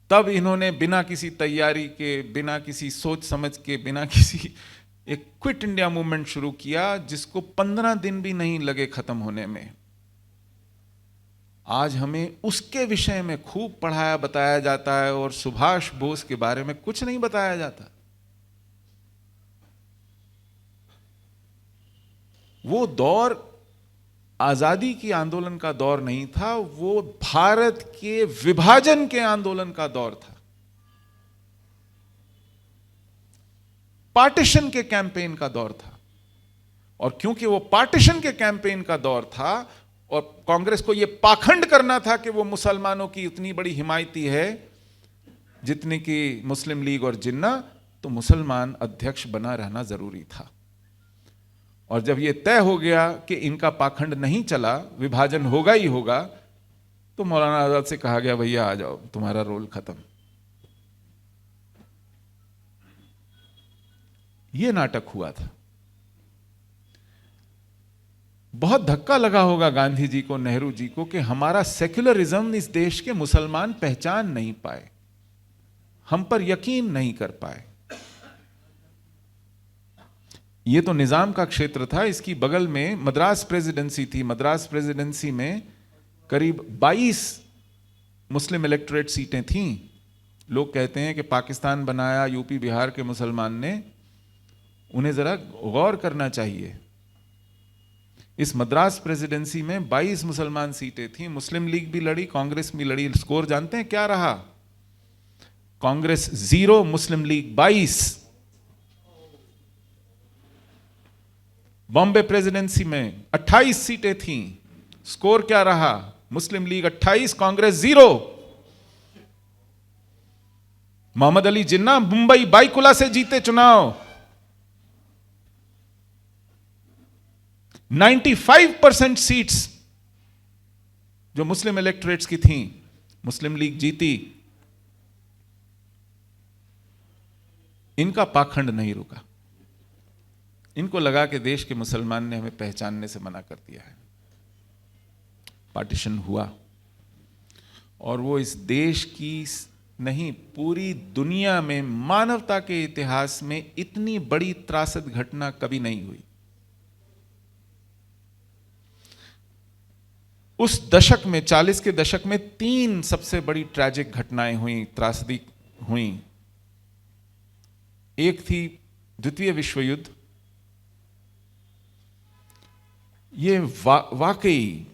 तब इन्होंने बिना किसी तैयारी के, बिना किसी सोच समझ के, बिना किसी, एक क्विट इंडिया मूवमेंट शुरू किया, जिसको 15 दिन भी नहीं लगे खत्म होने में। आज हमें उसके विषय में खूब पढ़ाया बताया जाता है और सुभाष बोस के बारे में कुछ नहीं बताया जाता। वो दौर आजादी की आंदोलन का दौर नहीं था, वो भारत के विभाजन के आंदोलन का दौर था, पार्टीशन के कैंपेन का दौर था। और क्योंकि वो पार्टीशन के कैंपेन का दौर था और कांग्रेस को यह पाखंड करना था कि वो मुसलमानों की उतनी बड़ी हिमायती है जितने की मुस्लिम लीग और जिन्ना, तो मुसलमान अध्यक्ष बना रहना जरूरी था। और जब यह तय हो गया कि इनका पाखंड नहीं चला, विभाजन होगा ही होगा, तो मौलाना आजाद से कहा गया भैया आ जाओ, तुम्हारा रोल खत्म। यह नाटक हुआ था। बहुत धक्का लगा होगा गांधी जी को, नेहरू जी को, कि हमारा सेक्युलरिज्म इस देश के मुसलमान पहचान नहीं पाए, हम पर यकीन नहीं कर पाए। यह तो निजाम का क्षेत्र था, इसकी बगल में मद्रास प्रेसिडेंसी थी। मद्रास प्रेसिडेंसी में करीब 22 मुस्लिम इलेक्टोरेट सीटें थीं। लोग कहते हैं कि पाकिस्तान बनाया यूपी बिहार के मुसलमान ने, उन्हें जरा गौर करना चाहिए। इस मद्रास प्रेसिडेंसी में 22 मुसलमान सीटें थीं। मुस्लिम लीग भी लड़ी, कांग्रेस भी लड़ी। स्कोर जानते हैं क्या रहा? कांग्रेस 0, मुस्लिम लीग 22। बॉम्बे प्रेसिडेंसी में 28 सीटें थीं, स्कोर क्या रहा? मुस्लिम लीग 28, कांग्रेस 0। मोहम्मद अली जिन्ना मुंबई बाईकुला से जीते चुनाव। 95% सीट्स जो मुस्लिम इलेक्टोरेट्स की थीं, मुस्लिम लीग जीती। इनका पाखंड नहीं रुका। इनको लगा कि देश के मुसलमान ने हमें पहचानने से मना कर दिया है। पार्टीशन हुआ और वो इस देश की नहीं, पूरी दुनिया में, मानवता के इतिहास में इतनी बड़ी त्रासद घटना कभी नहीं हुई। उस दशक में, 40 के दशक में 3 सबसे बड़ी ट्रैजिक घटनाएं हुई, त्रासदी हुई। एक थी द्वितीय विश्व युद्ध। ये वाकई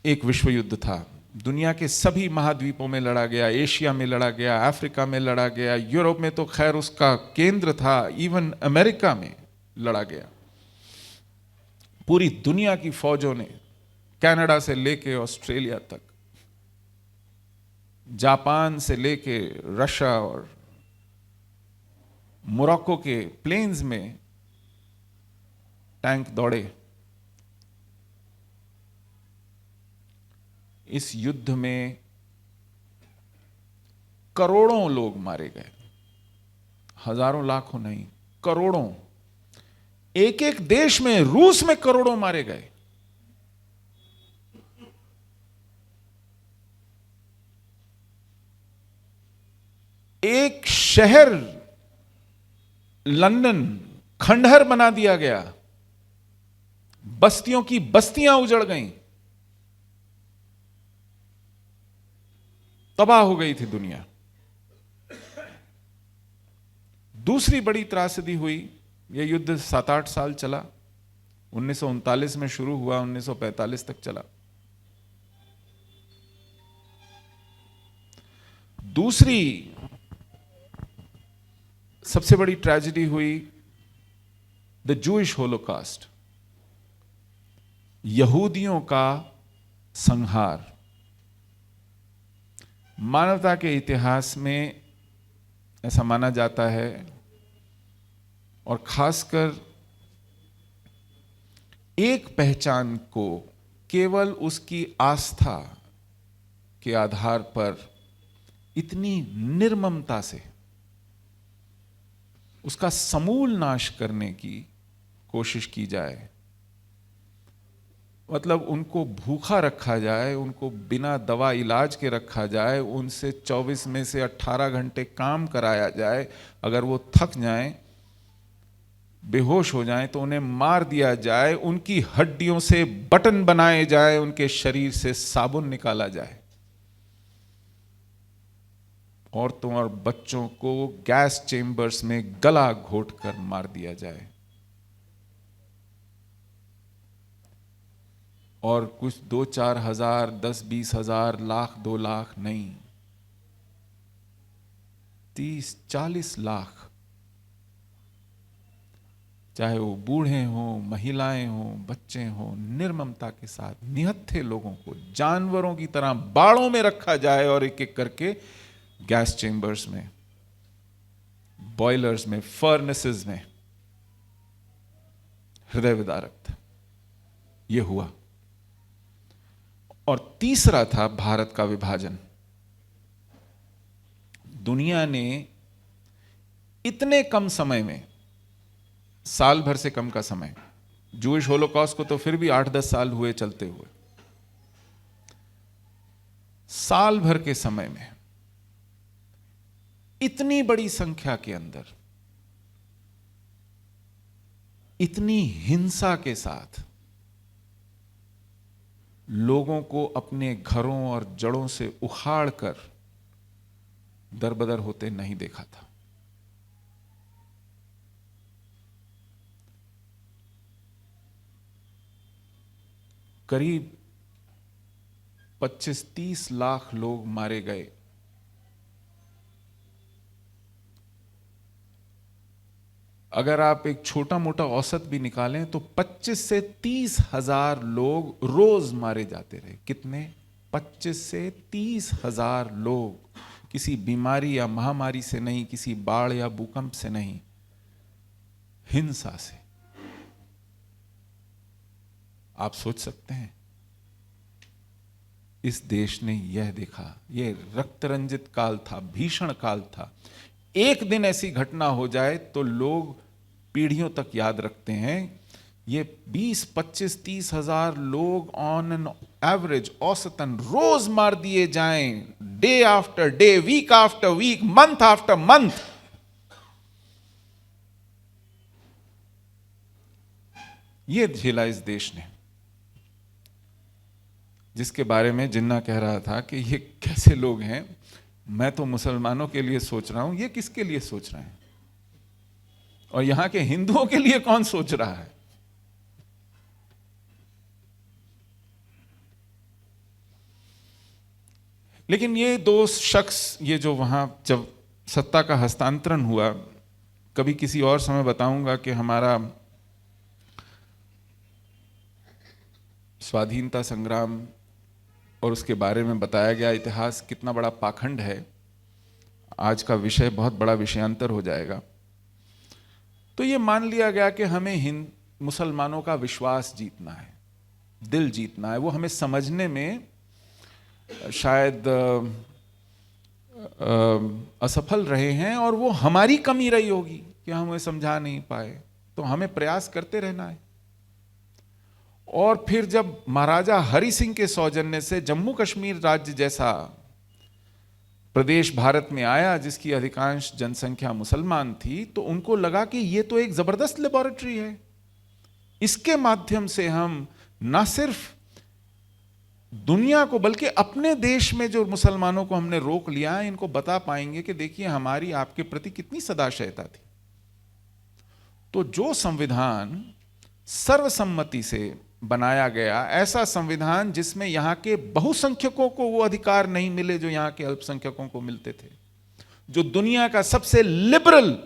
एक विश्व युद्ध था। दुनिया के सभी महाद्वीपों में लड़ा गया, एशिया में लड़ा गया, अफ्रीका में लड़ा गया, यूरोप में तो खैर उसका केंद्र था, इवन अमेरिका में लड़ा गया। पूरी दुनिया की फौजों ने, कनाडा से लेके ऑस्ट्रेलिया तक, जापान से लेके रशिया और मोरक्को के प्लेन्स में टैंक दौड़े। इस युद्ध में करोड़ों लोग मारे गए, हजारों लाखों नहीं, करोड़ों। एक एक देश में, रूस में करोड़ों मारे गए। एक शहर लंदन खंडहर बना दिया गया, बस्तियों की बस्तियां उजड़ गईं, तबाह हो गई थी दुनिया। दूसरी बड़ी त्रासदी हुई, यह युद्ध 7-8 साल चला। 1939 में शुरू हुआ, 1945 तक चला। दूसरी सबसे बड़ी ट्रेजेडी हुई द जूइश होलोकास्ट, यहूदियों का संहार। मानवता के इतिहास में ऐसा माना जाता है, और खासकर एक पहचान को केवल उसकी आस्था के आधार पर इतनी निर्ममता से उसका समूल नाश करने की कोशिश की जाए, मतलब उनको भूखा रखा जाए, उनको बिना दवा इलाज के रखा जाए, उनसे 24 में से 18 घंटे काम कराया जाए, अगर वो थक जाएं, बेहोश हो जाएं तो उन्हें मार दिया जाए, उनकी हड्डियों से बटन बनाए जाए, उनके शरीर से साबुन निकाला जाए, औरतों और बच्चों को गैस चेंबर्स में गला घोट कर मार दिया जाए। और कुछ 2-4 हजार, 10-20 हजार, लाख, 2 लाख नहीं, 30-40 लाख, चाहे वो बूढ़े हों, महिलाएं हों, बच्चे हों, निर्ममता के साथ निहत्थे लोगों को जानवरों की तरह बाड़ों में रखा जाए और एक एक करके गैस चेंबर्स में, बॉयलर्स में, फर्नेसेस में। हृदय विदारक था। यह हुआ। और तीसरा था भारत का विभाजन। दुनिया ने इतने कम समय में, साल भर से कम का समय, जूइश होलोकॉस्ट को तो फिर भी 8-10 साल हुए चलते हुए, साल भर के समय में इतनी बड़ी संख्या के अंदर, इतनी हिंसा के साथ लोगों को अपने घरों और जड़ों से उखाड़ कर दरबदर होते नहीं देखा था। करीब 25-30 लाख लोग मारे गए। अगर आप एक छोटा मोटा औसत भी निकालें तो 25 से 30 हजार लोग रोज मारे जाते रहे। कितने? 25 से 30 हजार लोग, किसी बीमारी या महामारी से नहीं, किसी बाढ़ या भूकंप से नहीं, हिंसा से। आप सोच सकते हैं, इस देश ने यह देखा, यह रक्त रंजित काल था, भीषण काल था। एक दिन ऐसी घटना हो जाए तो लोग पीढ़ियों तक याद रखते हैं। ये 20, 25, 30 हजार लोग ऑन एन एवरेज, औसतन रोज मार दिए जाएं, day after day, week after week, month after month. ये झेला इस देश ने, जिसके बारे में जिन्ना कह रहा था कि ये कैसे लोग हैं। मैं तो मुसलमानों के लिए सोच रहा हूं, ये किसके लिए सोच रहे हैं? और यहां के हिंदुओं के लिए कौन सोच रहा है? लेकिन ये दो शख्स, ये जो वहां जब सत्ता का हस्तांतरण हुआ, कभी किसी और समय बताऊंगा कि हमारा स्वाधीनता संग्राम और उसके बारे में बताया गया इतिहास कितना बड़ा पाखंड है। आज का विषय बहुत बड़ा विषयांतर हो जाएगा। तो ये मान लिया गया कि हमें मुसलमानों का विश्वास जीतना है, दिल जीतना है। वो हमें समझने में शायद असफल रहे हैं, और वो हमारी कमी रही होगी कि हम उन्हें समझा नहीं पाए। तो हमें प्रयास करते रहना है। और फिर जब महाराजा हरि सिंह के सौजन्य से जम्मू कश्मीर राज्य जैसा प्रदेश भारत में आया, जिसकी अधिकांश जनसंख्या मुसलमान थी, तो उनको लगा कि ये तो एक जबरदस्त लेबोरेटरी है। इसके माध्यम से हम ना सिर्फ दुनिया को बल्कि अपने देश में जो मुसलमानों को हमने रोक लिया है, इनको बता पाएंगे कि देखिए हमारी आपके प्रति कितनी सदाशयता थी। तो जो संविधान सर्वसम्मति से बनाया गया, ऐसा संविधान जिसमें यहां के बहुसंख्यकों को वो अधिकार नहीं मिले जो यहां के अल्पसंख्यकों को मिलते थे, जो दुनिया का सबसे liberal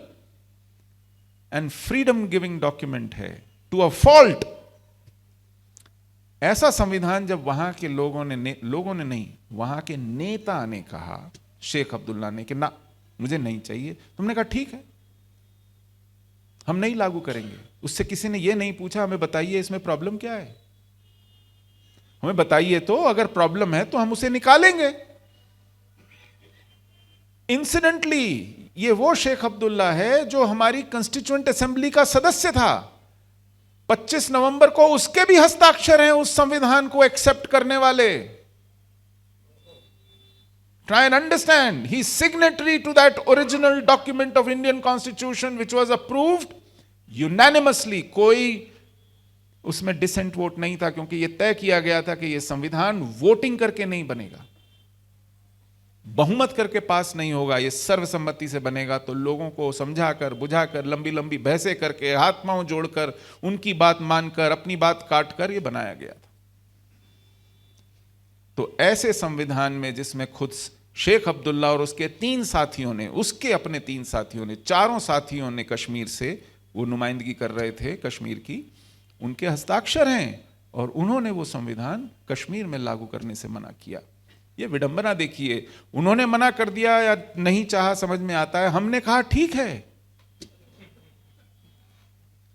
and freedom giving document है टू अ फॉल्ट, ऐसा संविधान जब वहां के लोगों ने नहीं, वहां के नेता ने कहा, शेख अब्दुल्ला ने, कि ना मुझे नहीं चाहिए। तुमने कहा ठीक है, हम नहीं लागू करेंगे। उससे किसी ने यह नहीं पूछा हमें बताइए इसमें प्रॉब्लम क्या है, हमें बताइए, तो अगर प्रॉब्लम है तो हम उसे निकालेंगे। इंसिडेंटली ये वो शेख अब्दुल्ला है जो हमारी कंस्टिट्यूएंट असेंबली का सदस्य था। 25 नवंबर को उसके भी हस्ताक्षर हैं उस संविधान को एक्सेप्ट करने वाले। Try and understand, he is signatory to that original document of Indian Constitution which was approved unanimously. कोई उसमें डिसेंट वोट नहीं था, क्योंकि यह तय किया गया था कि यह संविधान वोटिंग करके नहीं बनेगा, बहुमत करके पास नहीं होगा, यह सर्वसम्मति से बनेगा। तो लोगों को समझाकर बुझाकर लंबी लंबी बहसें करके, हाथ पांव जोड़कर, उनकी बात मानकर, अपनी बात काटकर यह बनाया गया था। तो ऐसे संविधान में जिसमें खुद शेख अब्दुल्ला और उसके 3 साथियों ने, उसके अपने 3 साथियों ने, 4 साथियों ने कश्मीर से वो नुमाइंदगी कर रहे थे कश्मीर की, उनके हस्ताक्षर हैं, और उन्होंने वो संविधान कश्मीर में लागू करने से मना किया। ये विडंबना देखिए, उन्होंने मना कर दिया या नहीं चाहा समझ में आता है, हमने कहा ठीक है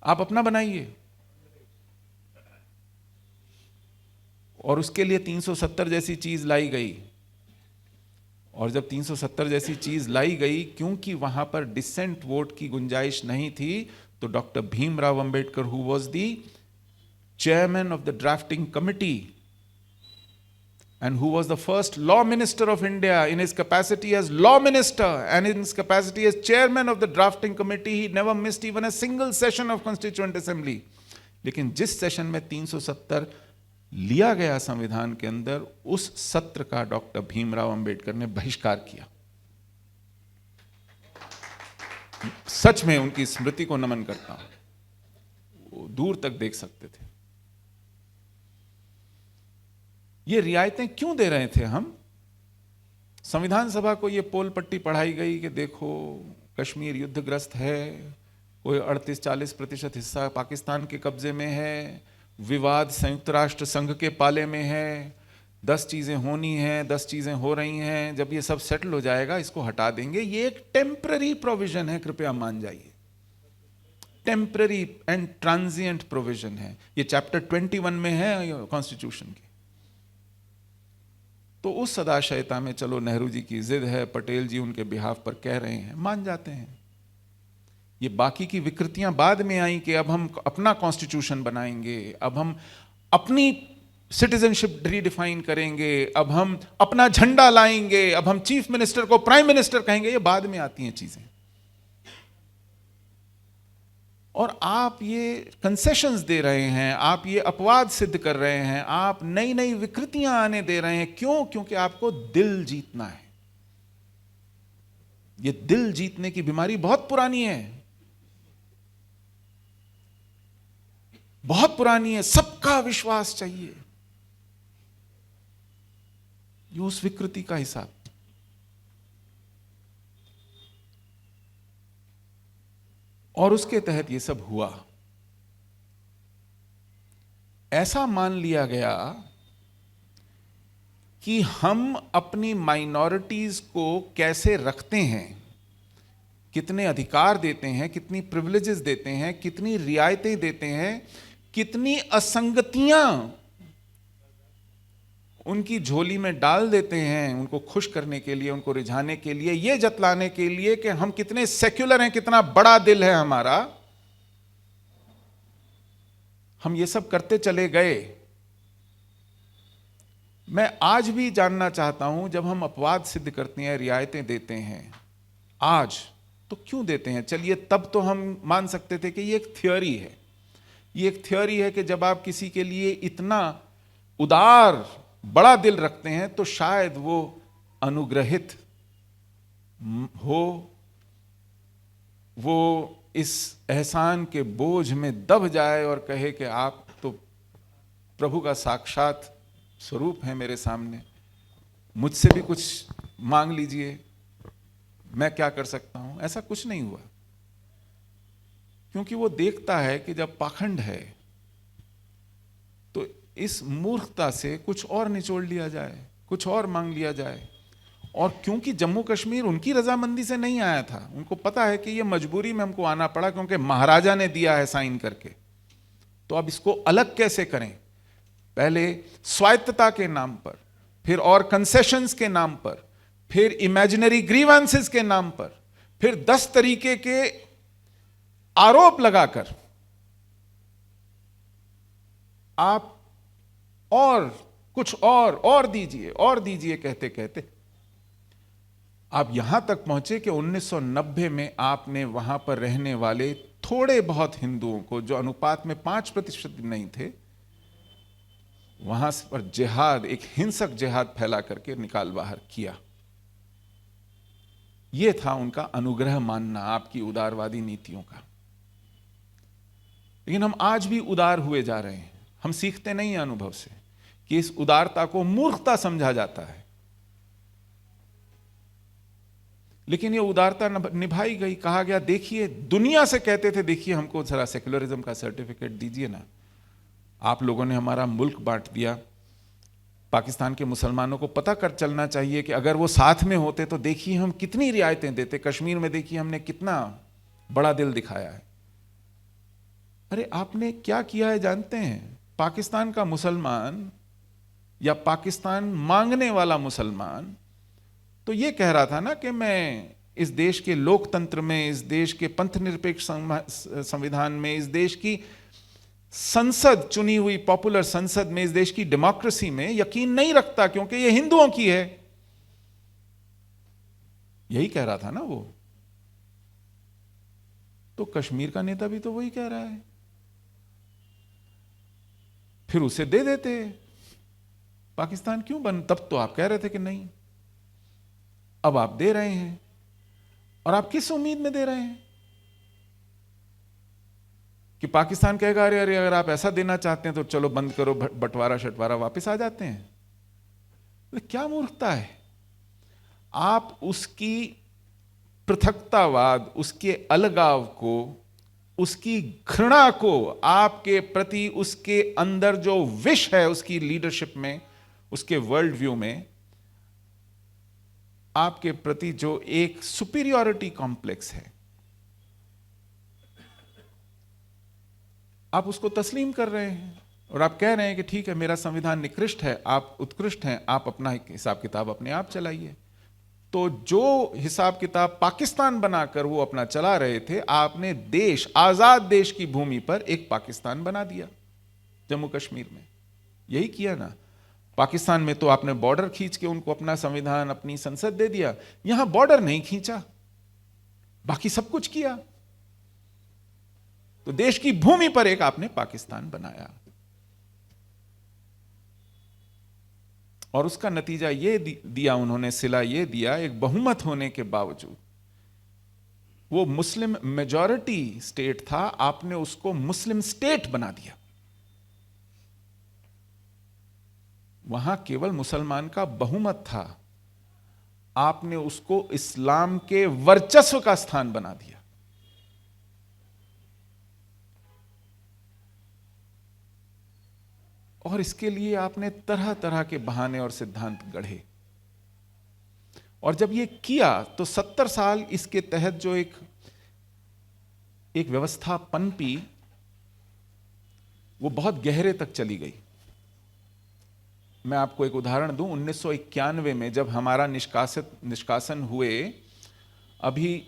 आप अपना बनाइए। और उसके लिए 370 जैसी चीज लाई गई, और जब 370 जैसी चीज लाई गई, क्योंकि वहां पर डिसेंट वोट की गुंजाइश नहीं थी, तो doctor Bhimrao Ambedkar, who was the chairman of the drafting committee and who was the first law minister of India, in his capacity as law minister and in his capacity as chairman of the drafting committee, he never missed even a single session of constituent assembly. लेकिन जिस session में 370 लिया गया संविधान के अंदर, उस सत्र का डॉक्टर भीमराव अंबेडकर ने बहिष्कार किया। सच में उनकी स्मृति को नमन करता हूं, वो दूर तक देख सकते थे। ये रियायतें क्यों दे रहे थे हम? संविधान सभा को ये पोल पट्टी पढ़ाई गई कि देखो कश्मीर युद्धग्रस्त है, कोई 38-40% हिस्सा पाकिस्तान के कब्जे में है, विवाद संयुक्त राष्ट्र संघ के पाले में है, 10 चीज़ें होनी हैं, 10 चीज़ें हो रही हैं, जब ये सब सेटल हो जाएगा इसको हटा देंगे। ये एक टेम्पररी प्रोविजन है, कृपया मान जाइए, टेम्पररी एंड ट्रांजिएंट प्रोविजन है। ये चैप्टर 21 में है कॉन्स्टिट्यूशन के। तो उस सदाशयता में चलो नेहरू जी की जिद है, पटेल जी उनके बिहाफ पर कह रहे हैं, मान जाते हैं। ये बाकी की विकृतियां बाद में आई कि अब हम अपना कॉन्स्टिट्यूशन बनाएंगे, अब हम अपनी सिटीजनशिप रीडिफाइन करेंगे, अब हम अपना झंडा लाएंगे, अब हम चीफ मिनिस्टर को प्राइम मिनिस्टर कहेंगे, ये बाद में आती हैं चीजें। और आप ये कंसेशंस दे रहे हैं, आप ये अपवाद सिद्ध कर रहे हैं, आप नई नई विकृतियां आने दे रहे हैं। क्यों? क्योंकि आपको दिल जीतना है। ये दिल जीतने की बीमारी बहुत पुरानी है, बहुत पुरानी है। सबका विश्वास चाहिए, ये उस विकृति का हिसाब। और उसके तहत ये सब हुआ। ऐसा मान लिया गया कि हम अपनी माइनॉरिटीज को कैसे रखते हैं, कितने अधिकार देते हैं, कितनी प्रिविलेजेस देते हैं, कितनी रियायतें देते हैं, कितनी असंगतियां उनकी झोली में डाल देते हैं, उनको खुश करने के लिए, उनको रिझाने के लिए, ये जतलाने के लिए कि हम कितने सेक्युलर हैं, कितना बड़ा दिल है हमारा। हम ये सब करते चले गए। मैं आज भी जानना चाहता हूं, जब हम अपवाद सिद्ध करते हैं, रियायतें देते हैं, आज तो क्यों देते हैं? चलिए, तब तो हम मान सकते थे कि ये एक थ्योरी है। ये एक थ्योरी है कि जब आप किसी के लिए इतना उदार बड़ा दिल रखते हैं तो शायद वो अनुग्रहित हो, वो इस एहसान के बोझ में दब जाए और कहे कि आप तो प्रभु का साक्षात स्वरूप है मेरे सामने, मुझसे भी कुछ मांग लीजिए, मैं क्या कर सकता हूं। ऐसा कुछ नहीं हुआ, क्योंकि वो देखता है कि जब पाखंड है तो इस मूर्खता से कुछ और निचोड़ लिया जाए, कुछ और मांग लिया जाए। और क्योंकि जम्मू कश्मीर उनकी रजामंदी से नहीं आया था, उनको पता है कि ये मजबूरी में हमको आना पड़ा क्योंकि महाराजा ने दिया है साइन करके, तो अब इसको अलग कैसे करें। पहले स्वायत्तता के नाम पर, फिर और कंसेशंस के नाम पर, फिर इमेजिनरी ग्रीवेंसेस के नाम पर, फिर 10 तरीके के आरोप लगाकर आप और कुछ और दीजिए कहते कहते आप यहां तक पहुंचे कि 1990 में आपने वहां पर रहने वाले थोड़े बहुत हिंदुओं को, जो अनुपात में 5% नहीं थे, वहां पर जिहाद, एक हिंसक जिहाद फैला करके निकाल बाहर किया। यह था उनका अनुग्रह मानना आपकी उदारवादी नीतियों का। लेकिन हम आज भी उदार हुए जा रहे हैं। हम सीखते नहीं हैं अनुभव से कि इस उदारता को मूर्खता समझा जाता है, लेकिन ये उदारता निभाई गई। कहा गया, देखिए, दुनिया से कहते थे, देखिए हमको जरा सेक्युलरिज्म का सर्टिफिकेट दीजिए ना। आप लोगों ने हमारा मुल्क बांट दिया। पाकिस्तान के मुसलमानों को पता कर चलना चाहिए कि अगर वो साथ में होते तो देखिए हम कितनी रियायतें देते। कश्मीर में देखिए हमने कितना बड़ा दिल दिखाया है। अरे आपने क्या किया है जानते हैं? पाकिस्तान का मुसलमान या पाकिस्तान मांगने वाला मुसलमान तो ये कह रहा था ना कि मैं इस देश के लोकतंत्र में, इस देश के पंथ निरपेक्ष संविधान में, इस देश की संसद, चुनी हुई पॉपुलर संसद में, इस देश की डेमोक्रेसी में यकीन नहीं रखता क्योंकि ये हिंदुओं की है। यही कह रहा था ना वो। तो कश्मीर का नेता भी तो वही कह रहा है, फिर उसे दे देते। पाकिस्तान क्यों बन? तब तो आप कह रहे थे कि नहीं, अब आप दे रहे हैं। और आप किस उम्मीद में दे रहे हैं कि पाकिस्तान कहेगा अरे अरे अगर आप ऐसा देना चाहते हैं तो चलो बंद करो, बंटवारा शटवारा, वापस आ जाते हैं। तो क्या मूर्खता है। आप उसकी पृथकतावाद, उसके अलगाव को उसकी घृणा को, आपके प्रति उसके अंदर जो विश है उसकी लीडरशिप में, उसके वर्ल्ड व्यू में आपके प्रति जो एक सुपीरियरिटी कॉम्प्लेक्स है, आप उसको तस्लीम कर रहे हैं और आप कह रहे हैं कि ठीक है, मेरा संविधान निकृष्ट है, आप उत्कृष्ट हैं, आप अपना हिसाब किताब अपने आप चलाइए। तो जो हिसाब किताब पाकिस्तान बनाकर वो अपना चला रहे थे, आपने देश, आजाद देश की भूमि पर एक पाकिस्तान बना दिया जम्मू कश्मीर में। यही किया ना। पाकिस्तान में तो आपने बॉर्डर खींच के उनको अपना संविधान, अपनी संसद दे दिया। यहां बॉर्डर नहीं खींचा, बाकी सब कुछ किया। तो देश की भूमि पर एक आपने पाकिस्तान बनाया और उसका नतीजा ये दिया उन्होंने, सिला ये दिया, एक बहुमत होने के बावजूद, वो मुस्लिम मेजॉरिटी स्टेट था, आपने उसको मुस्लिम स्टेट बना दिया। वहां केवल मुसलमान का बहुमत था, आपने उसको इस्लाम के वर्चस्व का स्थान बना दिया। और इसके लिए आपने तरह तरह के बहाने और सिद्धांत गढ़े। और जब ये किया तो 70 साल इसके तहत जो एक व्यवस्था पनपी, वो बहुत गहरे तक चली गई। मैं आपको एक उदाहरण दूं। 1991 में जब हमारा निष्कासन हुए, अभी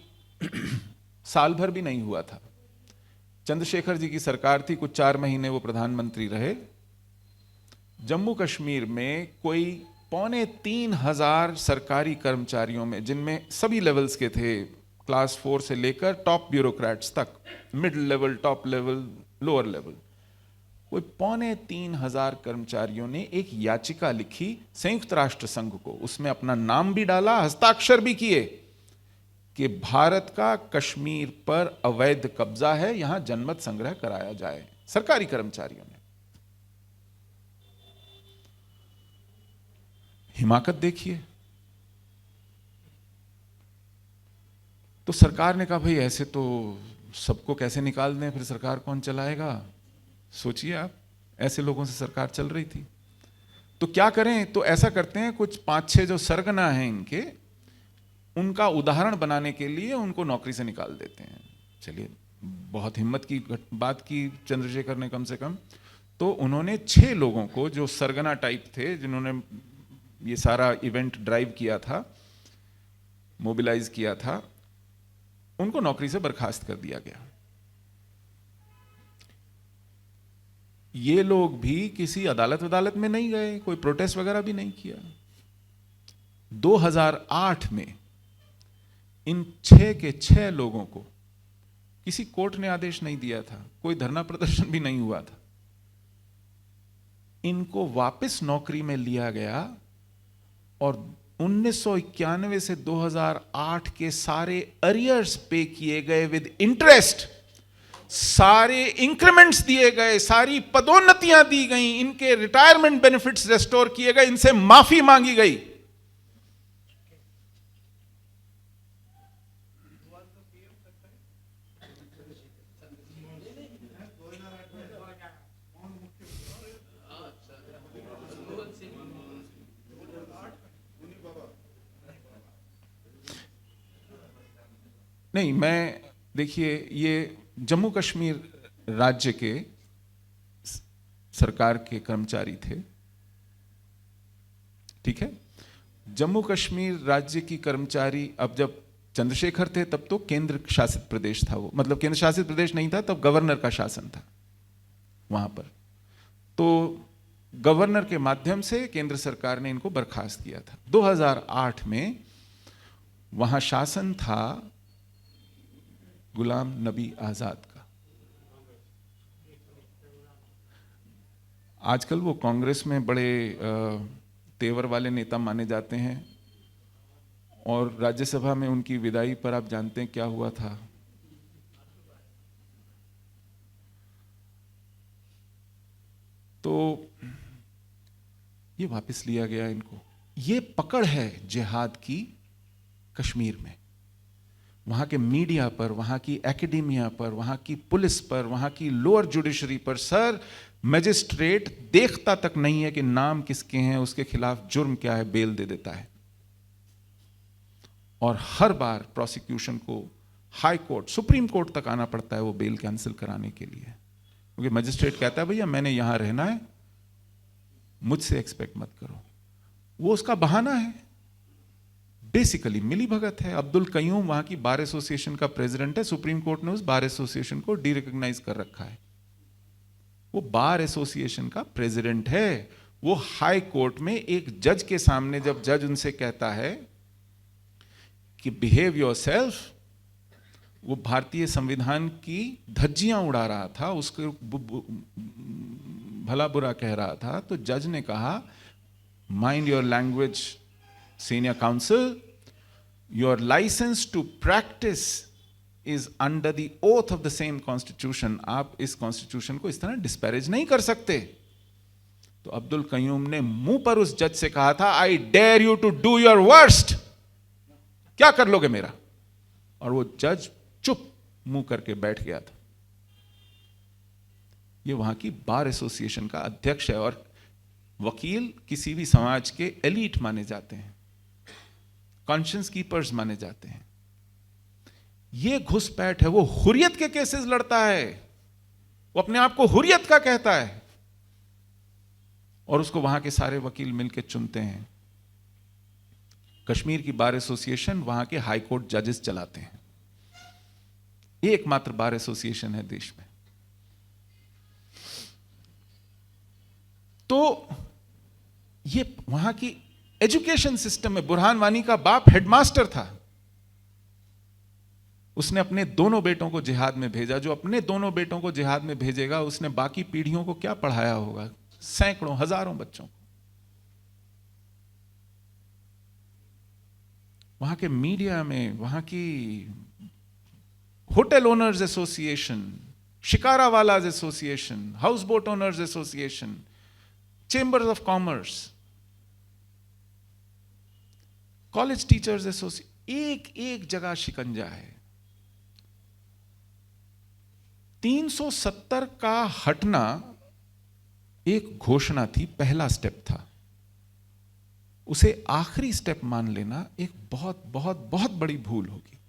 साल भर भी नहीं हुआ था, चंद्रशेखर जी की सरकार थी, कुछ 4 महीने वो प्रधानमंत्री रहे। जम्मू कश्मीर में कोई 2,500 सरकारी कर्मचारियों में, जिनमें सभी लेवल्स के थे, क्लास 4 से लेकर टॉप ब्यूरोक्रेट्स तक, middle level, top level, lower level, कोई 3,500 कर्मचारियों ने एक याचिका लिखी संयुक्त राष्ट्र संघ को, उसमें अपना नाम भी डाला, हस्ताक्षर भी किए कि भारत का कश्मीर पर अवैध कब्जा है, यहां जनमत संग्रह कराया जाए। सरकारी कर्मचारियों ने। हिमाकत देखिए। तो सरकार ने कहा भाई ऐसे तो सबको कैसे निकाल दें, फिर सरकार कौन चलाएगा। सोचिए आप, ऐसे लोगों से सरकार चल रही थी। तो क्या करें, तो ऐसा करते हैं, कुछ 5-6 जो सरगना हैं इनके, उनका उदाहरण बनाने के लिए उनको नौकरी से निकाल देते हैं। चलिए, बहुत हिम्मत की बात की चंद्रशेखर ने कम से कम। तो उन्होंने 6 लोगों को, जो सरगना टाइप थे, जिन्होंने ये सारा इवेंट ड्राइव किया था, मोबिलाइज किया था, उनको नौकरी से बर्खास्त कर दिया गया। ये लोग भी किसी अदालत में नहीं गए, कोई प्रोटेस्ट वगैरह भी नहीं किया। 2008 में इन 6 के 6 लोगों को किसी कोर्ट ने आदेश नहीं दिया था, कोई धरना प्रदर्शन भी नहीं हुआ था, इनको वापस नौकरी में लिया गया और 1991 से 2008 के सारे अरियर्स पे किए गए विद इंटरेस्ट, सारे इंक्रीमेंट्स दिए गए, सारी पदोन्नतियां दी गई, इनके रिटायरमेंट बेनिफिट्स रेस्टोर किए गए, इनसे माफी मांगी गई। नहीं, मैं देखिए, ये जम्मू कश्मीर राज्य के सरकार के कर्मचारी थे, ठीक है। जम्मू कश्मीर राज्य की कर्मचारी, अब जब चंद्रशेखर थे तब तो केंद्र शासित प्रदेश था वो, मतलब केंद्र शासित प्रदेश नहीं था, तब गवर्नर का शासन था वहां पर। तो गवर्नर के माध्यम से केंद्र सरकार ने इनको बर्खास्त किया था। 2008 में वहां शासन था गुलाम नबी आजाद का। आजकल वो कांग्रेस में बड़े तेवर वाले नेता माने जाते हैं, और राज्यसभा में उनकी विदाई पर आप जानते हैं क्या हुआ था। तो ये वापस लिया गया इनको। ये पकड़ है जिहाद की कश्मीर में। वहां के मीडिया पर, वहां की एकेडेमिया पर, वहां की पुलिस पर, वहां की लोअर जुडिशरी पर, सर मजिस्ट्रेट देखता तक नहीं है कि नाम किसके हैं, उसके खिलाफ जुर्म क्या है, बेल दे देता है। और हर बार प्रोसिक्यूशन को हाई कोर्ट, सुप्रीम कोर्ट तक आना पड़ता है वो बेल कैंसिल कराने के लिए, क्योंकि मजिस्ट्रेट कहता है भैया मैंने यहां रहना है, मुझसे एक्सपेक्ट मत करो। वो उसका बहाना है, बेसिकली मिली भगत है। अब्दुल कयूम वहां की बार एसोसिएशन का प्रेसिडेंट है, सुप्रीम कोर्ट ने उस बार एसोसिएशन को डीरिकॉग्नाइज कर रखा है। वो बार एसोसिएशन का प्रेसिडेंट है। वो हाई कोर्ट में एक जज के सामने, जब जज उनसे कहता है कि बिहेव योरसेल्फ, वो भारतीय संविधान की धज्जियां उड़ा रहा था, उसको भला बुरा कह रहा था, तो जज ने कहा mind your language senior counsel, your licence to practise is under the oath of the same constitution. आप इस कॉन्स्टिट्यूशन को इस तरह डिस्पैरेज नहीं कर सकते। तो अब्दुल कयूम ने मुंह पर उस जज से कहा था, I dare you to do your worst, क्या कर लोगे मेरा? और वो जज चुप मुंह करके बैठ गया था। ये वहां की बार एसोसिएशन का अध्यक्ष है, और वकील किसी भी समाज के एलीट माने जाते हैं, कॉन्शियंस कीपर्स माने जाते हैं। ये घुसपैठ है, वो हुर्रियत के केसेस लड़ता है, वो अपने आप को हुर्रियत का कहता है, और उसको वहां के सारे वकील मिलकर चुनते हैं। कश्मीर की बार एसोसिएशन वहां के हाई कोर्ट जजेस चलाते हैं, एकमात्र बार एसोसिएशन है देश में। तो ये वहां की एजुकेशन सिस्टम में, बुरहान वानी का बाप हेडमास्टर था, उसने अपने दोनों बेटों को जिहाद में भेजा। जो अपने दोनों बेटों को जिहाद में भेजेगा, उसने बाकी पीढ़ियों को क्या पढ़ाया होगा? सैकड़ों हजारों बच्चों को। वहां के मीडिया में, वहां की होटल ओनर्स एसोसिएशन, शिकारा वालाज association, house boat owners association, chambers of commerce, college teachers association, एक एक जगह शिकंजा है। 370 का हटना एक घोषणा थी, पहला स्टेप था। उसे आखिरी स्टेप मान लेना एक बहुत बहुत बहुत बड़ी भूल होगी,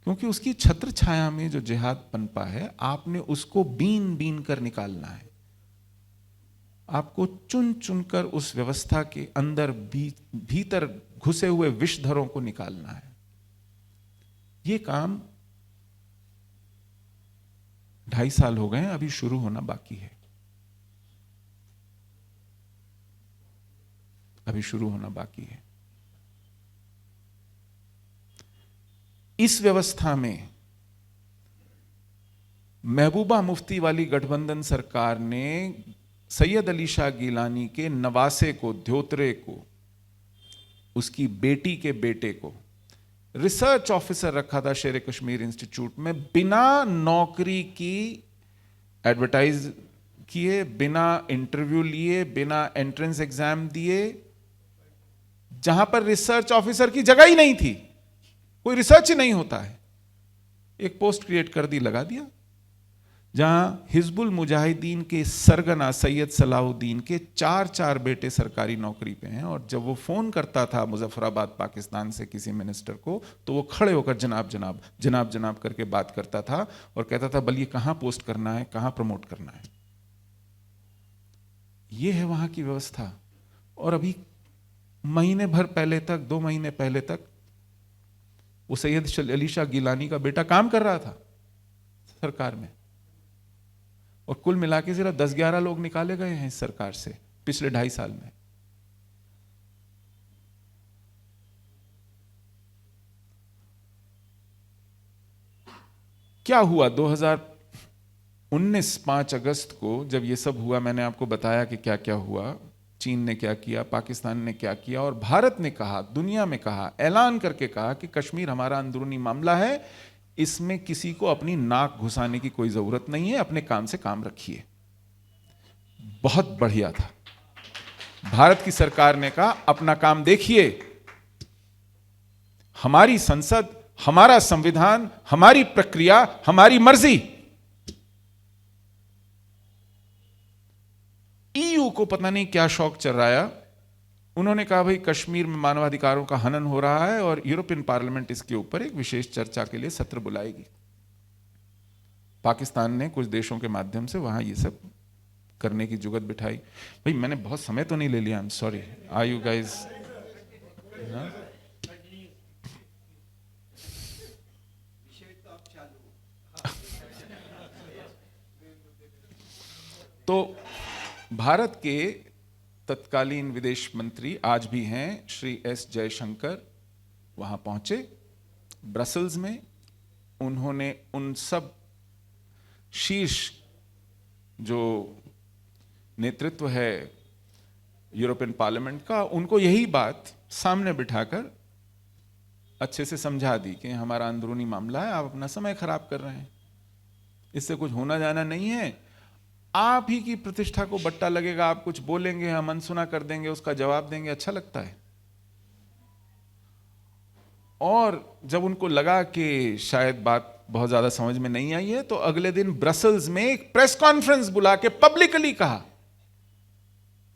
क्योंकि उसकी छत्र छाया में जो जिहाद पनपा है, आपने उसको बीन बीन कर निकालना है। आपको चुन चुनकर उस व्यवस्था के अंदर भीतर घुसे हुए विषधरों को निकालना है। यह काम 2.5 साल हो गए हैं, अभी शुरू होना बाकी है, अभी शुरू होना बाकी है। इस व्यवस्था में महबूबा मुफ्ती वाली गठबंधन सरकार ने सैयद अली शाह गिलानी के नवासे को, ध्योतरे को, उसकी बेटी के बेटे को रिसर्च ऑफिसर रखा था शेर कश्मीर इंस्टीट्यूट में, बिना नौकरी की एडवर्टाइज किए, बिना इंटरव्यू लिए, बिना एंट्रेंस एग्जाम दिए, जहां पर रिसर्च ऑफिसर की जगह ही नहीं थी, कोई रिसर्च ही नहीं होता है, एक पोस्ट क्रिएट कर दी, लगा दिया। जहां हिजबुल मुजाहिदीन के सरगना सैयद सलाहुद्दीन के 4 बेटे सरकारी नौकरी पे हैं, और जब वो फोन करता था मुजफ्फराबाद पाकिस्तान से किसी मिनिस्टर को, तो वो खड़े होकर जनाब जनाब जनाब जनाब करके बात करता था और कहता था बल ये कहां पोस्ट करना है, कहां प्रमोट करना है। ये है वहां की व्यवस्था। और अभी महीने भर पहले तक, 2 महीने पहले तक, वो सैयद अली शाह गिलानी का बेटा काम कर रहा था सरकार में, और कुल मिला के सिर्फ 10-11 लोग निकाले गए हैं इस सरकार से पिछले 2.5 साल में। क्या हुआ 2019 5 अगस्त को जब ये सब हुआ? मैंने आपको बताया कि क्या क्या हुआ, चीन ने क्या किया, पाकिस्तान ने क्या किया, और भारत ने कहा, दुनिया में कहा, ऐलान करके कहा कि कश्मीर हमारा अंदरूनी मामला है, इसमें किसी को अपनी नाक घुसाने की कोई जरूरत नहीं है, अपने काम से काम रखिए। बहुत बढ़िया था। भारत की सरकार ने कहा अपना काम देखिए, हमारी संसद, हमारा संविधान, हमारी प्रक्रिया, हमारी मर्जी। ईयू को पता नहीं क्या शौक चल रहा है, उन्होंने कहा भाई कश्मीर में मानवाधिकारों का हनन हो रहा है और यूरोपियन पार्लियामेंट इसके ऊपर एक विशेष चर्चा के लिए सत्र बुलाएगी। पाकिस्तान ने कुछ देशों के माध्यम से वहां ये सब करने की जुगत बिठाई। भाई मैंने बहुत समय तो नहीं ले लिया, I am sorry, are you guys? तो भारत के तत्कालीन विदेश मंत्री आज भी हैं श्री एस जयशंकर, वहां पहुंचे ब्रसल्स में। उन्होंने उन सब शीर्ष जो नेतृत्व है यूरोपियन पार्लियामेंट का, उनको यही बात सामने बिठाकर अच्छे से समझा दी कि हमारा अंदरूनी मामला है, आप अपना समय खराब कर रहे हैं, इससे कुछ होना जाना नहीं है, आप ही की प्रतिष्ठा को बट्टा लगेगा, आप कुछ बोलेंगे हम अनसुना कर देंगे, उसका जवाब देंगे, अच्छा लगता है। और जब उनको लगा कि शायद बात बहुत ज्यादा समझ में नहीं आई है, तो अगले दिन ब्रसल्स में एक प्रेस कॉन्फ्रेंस बुला के पब्लिकली कहा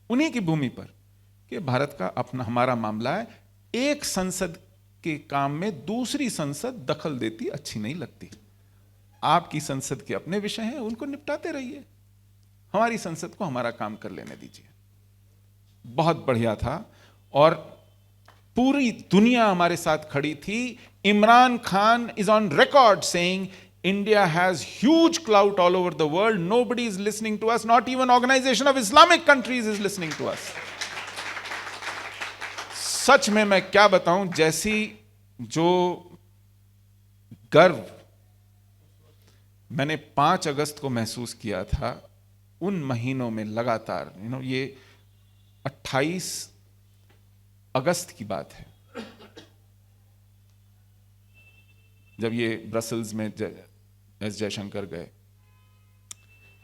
उन्हीं की भूमि पर कि भारत का अपना हमारा मामला है, एक संसद के काम में दूसरी संसद दखल देती अच्छी नहीं लगती, आपकी संसद के अपने विषय हैं, उनको निपटाते रहिए, हमारी संसद को हमारा काम कर लेने दीजिए। बहुत बढ़िया था और पूरी दुनिया हमारे साथ खड़ी थी। Imran Khan is on record saying India has huge clout all over the world, nobody is listening to us, not even organisation of Islamic countries is listening to us. सच में मैं क्या बताऊं, जैसी जो गर्व मैंने 5 अगस्त को महसूस किया था, उन महीनों में लगातार ये 28 अगस्त की बात है जब ये ब्रसल्स में एस जयशंकर गए,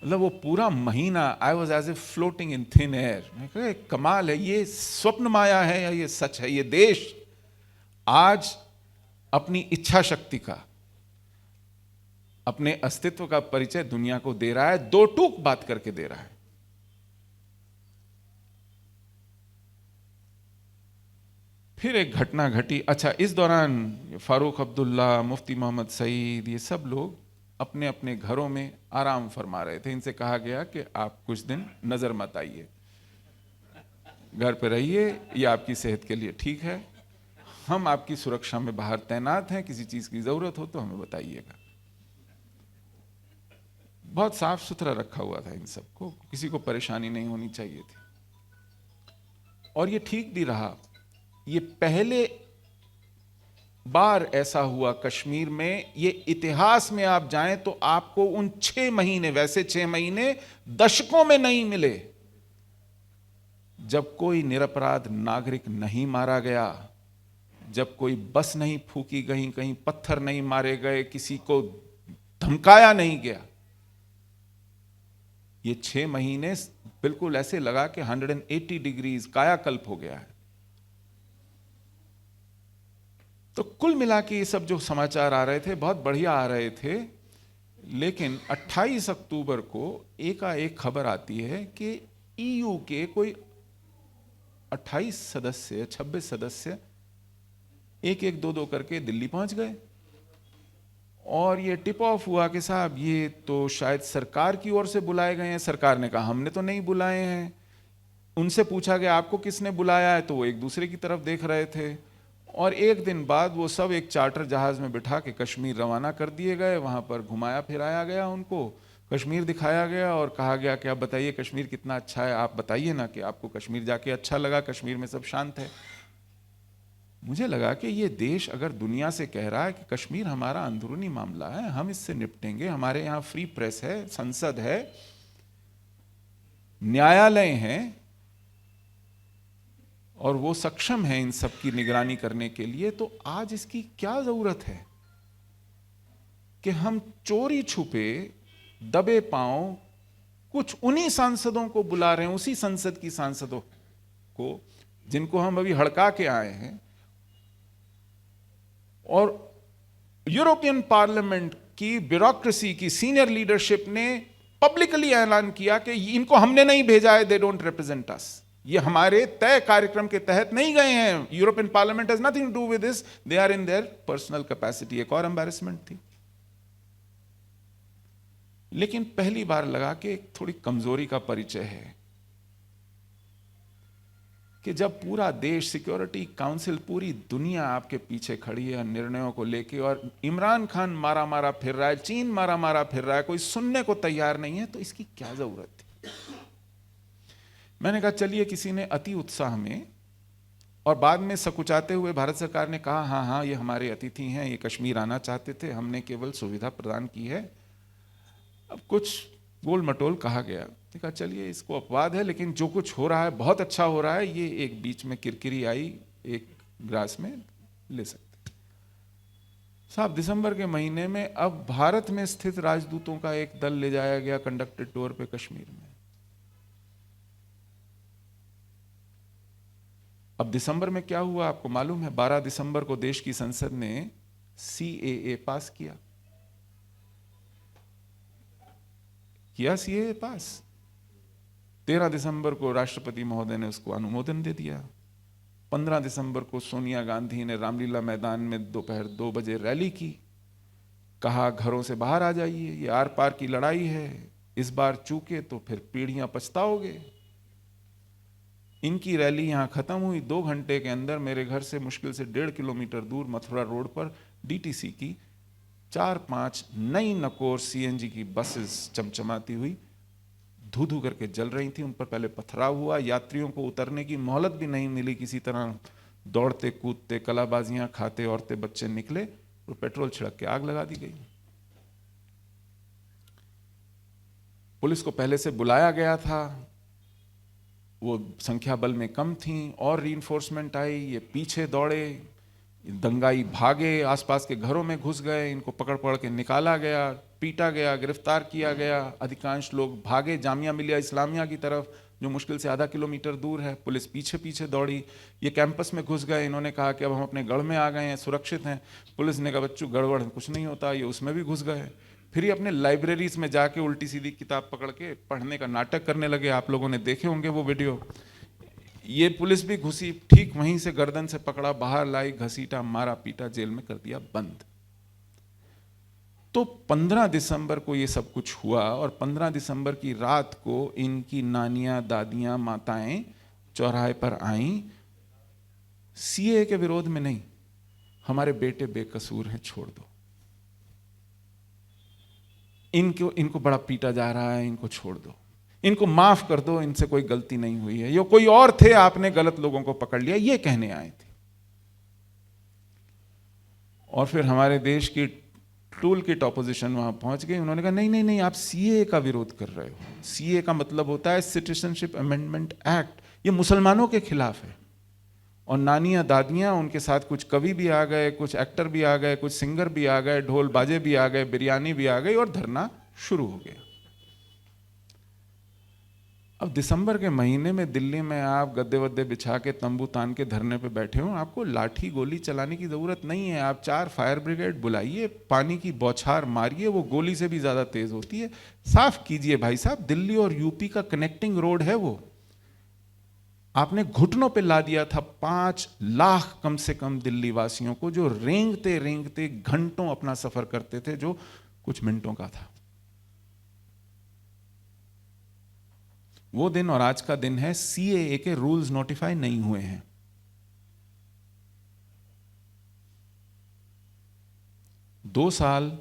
मतलब वो पूरा महीना I was as a floating in thin air. कमाल है, ये स्वप्न माया है या ये सच है? ये देश आज अपनी इच्छा शक्ति का, अपने अस्तित्व का परिचय दुनिया को दे रहा है, दो टूक बात करके दे रहा है। फिर एक घटना घटी। अच्छा, इस दौरान फारूक अब्दुल्ला, मुफ्ती मोहम्मद सईद, ये सब लोग अपने अपने घरों में आराम फरमा रहे थे। इनसे कहा गया कि आप कुछ दिन नजर मत आइए, घर पे रहिए, ये आपकी सेहत के लिए ठीक है, हम आपकी सुरक्षा में बाहर तैनात हैं, किसी चीज की जरूरत हो तो हमें बताइएगा। बहुत साफ सुथरा रखा हुआ था इन सबको, किसी को परेशानी नहीं होनी चाहिए थी, और ये ठीक भी रहा। ये पहले बार ऐसा हुआ कश्मीर में, ये इतिहास में आप जाएं तो आपको उन 6 महीने, वैसे 6 महीने दशकों में नहीं मिले, जब कोई निरपराध नागरिक नहीं मारा गया, जब कोई बस नहीं फूकी गई, कहीं पत्थर नहीं मारे गए, किसी को धमकाया नहीं गया। ये 6 महीने बिल्कुल ऐसे लगा कि 180 डिग्रीज कायाकल्प हो गया है। तो कुल मिला के ये सब जो समाचार आ रहे थे बहुत बढ़िया आ रहे थे, लेकिन 28 अक्टूबर को एकाएक खबर आती है कि ईयू के कोई 28 सदस्य, 26 सदस्य एक एक दो करके दिल्ली पहुंच गए, और ये टिप ऑफ हुआ कि साहब ये तो शायद सरकार की ओर से बुलाए गए हैं। सरकार ने कहा हमने तो नहीं बुलाए हैं। उनसे पूछा गया आपको किसने बुलाया है, तो वो एक दूसरे की तरफ देख रहे थे। और एक दिन बाद वो सब एक चार्टर जहाज में बिठा के कश्मीर रवाना कर दिए गए। वहां पर घुमाया फिराया गया, उनको कश्मीर दिखाया गया और कहा गया कि आप बताइए कश्मीर कितना अच्छा है, आप बताइए ना कि आपको कश्मीर जाके अच्छा लगा, कश्मीर में सब शांत है। मुझे लगा कि ये देश अगर दुनिया से कह रहा है कि कश्मीर हमारा अंदरूनी मामला है, हम इससे निपटेंगे, हमारे यहाँ फ्री प्रेस है, संसद है, न्यायालय हैं, और वो सक्षम है इन सब की निगरानी करने के लिए, तो आज इसकी क्या जरूरत है कि हम चोरी छुपे दबे पांव कुछ उन्हीं सांसदों को बुला रहे हैं, उसी संसद की सांसदों को जिनको हम अभी हड़का के आए हैं, और यूरोपियन पार्लियामेंट की ब्यूरोक्रेसी की सीनियर लीडरशिप ने पब्लिकली ऐलान किया कि इनको हमने नहीं भेजा है, दे डोंट रिप्रेजेंट अस, ये हमारे तय कार्यक्रम के तहत नहीं गए हैं, European parliament has nothing to do with this, they are in their personal capacity. एक और एम्बैरेसमेंट थी। लेकिन पहली बार लगा कि एक थोड़ी कमजोरी का परिचय है कि जब पूरा देश, सिक्योरिटी काउंसिल, पूरी दुनिया आपके पीछे खड़ी है निर्णयों को लेके, और इमरान खान मारा मारा फिर रहा है, चीन मारा मारा फिर रहा है, कोई सुनने को तैयार नहीं है, तो इसकी क्या जरूरत थी। मैंने कहा चलिए, किसी ने अति उत्साह में और बाद में सकुचाते हुए भारत सरकार ने कहा हाँ हाँ ये हमारे अतिथि हैं, ये कश्मीर आना चाहते थे, हमने केवल सुविधा प्रदान की है। अब कुछ गोल मटोल कहा गया, देखा चलिए इसको अपवाद है, लेकिन जो कुछ हो रहा है बहुत अच्छा हो रहा है, ये एक बीच में किरकिरी आई, एक ग्रास में ले सकते साहब। दिसंबर के महीने में अब भारत में स्थित राजदूतों का एक दल ले जाया गया कंडक्टेड टूर पे कश्मीर में। अब दिसंबर में क्या हुआ आपको मालूम है? 12 दिसंबर को देश की संसद ने CAA पास किया CAA पास। 13 दिसंबर को राष्ट्रपति महोदय ने उसको अनुमोदन दे दिया। 15 दिसंबर को सोनिया गांधी ने रामलीला मैदान में दोपहर 2 बजे रैली की, कहा घरों से बाहर आ जाइए, ये आर पार की लड़ाई है, इस बार चूके तो फिर पीढ़ियां पछताओगे। इनकी रैली यहां खत्म हुई, 2 घंटे के अंदर मेरे घर से मुश्किल से 1.5 किलोमीटर दूर मथुरा रोड पर DTC की 4-5 नई नकोर CNG की बसेस चमचमाती हुई धू धू करके जल रही थी। उन पर पहले पथराव हुआ, यात्रियों को उतरने की मोहलत भी नहीं मिली, किसी तरह दौड़ते कूदते कलाबाजियां खाते औरतें बच्चे निकले और पेट्रोल छिड़क के आग लगा दी गई। पुलिस को पहले से बुलाया गया था, वो संख्या बल में कम थी, और रीइंफोर्समेंट आई, ये पीछे दौड़े, दंगाई भागे, आसपास के घरों में घुस गए, इनको पकड़ पकड़ के निकाला गया, पीटा गया, गिरफ्तार किया गया। अधिकांश लोग भागे जामिया मिलिया इस्लामिया की तरफ, जो मुश्किल से आधा किलोमीटर दूर है। पुलिस पीछे पीछे दौड़ी, ये कैंपस में घुस गए, इन्होंने कहा कि अब हम अपने गढ़ में आ गए हैं, सुरक्षित हैं। पुलिस ने कहा बच्चों गड़बड़ कुछ नहीं होता, ये उसमें भी घुस गए। फिर ये अपने लाइब्रेरीज में जाके उल्टी सीधी किताब पकड़ के पढ़ने का नाटक करने लगे। आप लोगों ने देखे होंगे वो वीडियो। ये पुलिस भी घुसी, ठीक वहीं से गर्दन से पकड़ा, बाहर लाई, घसीटा, मारा पीटा, जेल में कर दिया बंद। तो 15 दिसंबर को ये सब कुछ हुआ, और 15 दिसंबर की रात को इनकी नानियां, दादियां, माताएं चौराहे पर आईं, CAA के विरोध में नहीं, हमारे बेटे बेकसूर हैं, छोड़ दो, इनको बड़ा पीटा जा रहा है, इनको छोड़ दो, इनको माफ कर दो, इनसे कोई गलती नहीं हुई है, ये कोई और थे, आपने गलत लोगों को पकड़ लिया, ये कहने आए थे। और फिर हमारे देश की टूल किट ऑपोजिशन वहां पहुंच गई, उन्होंने कहा नहीं नहीं नहीं, आप CAA का विरोध कर रहे हो। CAA का मतलब होता है सिटीजनशिप अमेंडमेंट एक्ट, ये मुसलमानों के खिलाफ है। और नानियां, दादियां, उनके साथ कुछ कवि भी आ गए, कुछ एक्टर भी आ गए, कुछ सिंगर भी आ गए, ढोल बाजे भी आ गए, बिरयानी भी आ गई, और धरना शुरू हो गया। अब दिसंबर के महीने में दिल्ली में आप गद्दे वद्दे बिछा के तंबू तान के धरने पे बैठे हो, आपको लाठी गोली चलाने की जरूरत नहीं है। आप 4 फायर ब्रिगेड बुलाइए, पानी की बौछार मारिए, वो गोली से भी ज्यादा तेज होती है, साफ कीजिए भाई साहब। दिल्ली और यूपी का कनेक्टिंग रोड है वो, आपने घुटनों पे ला दिया था 5 लाख कम से कम दिल्ली वासियों को, जो रेंगते रेंगते घंटों अपना सफर करते थे, जो कुछ मिनटों का था। वो दिन और आज का दिन है, CAA के रूल्स नोटिफाई नहीं हुए हैं। दो साल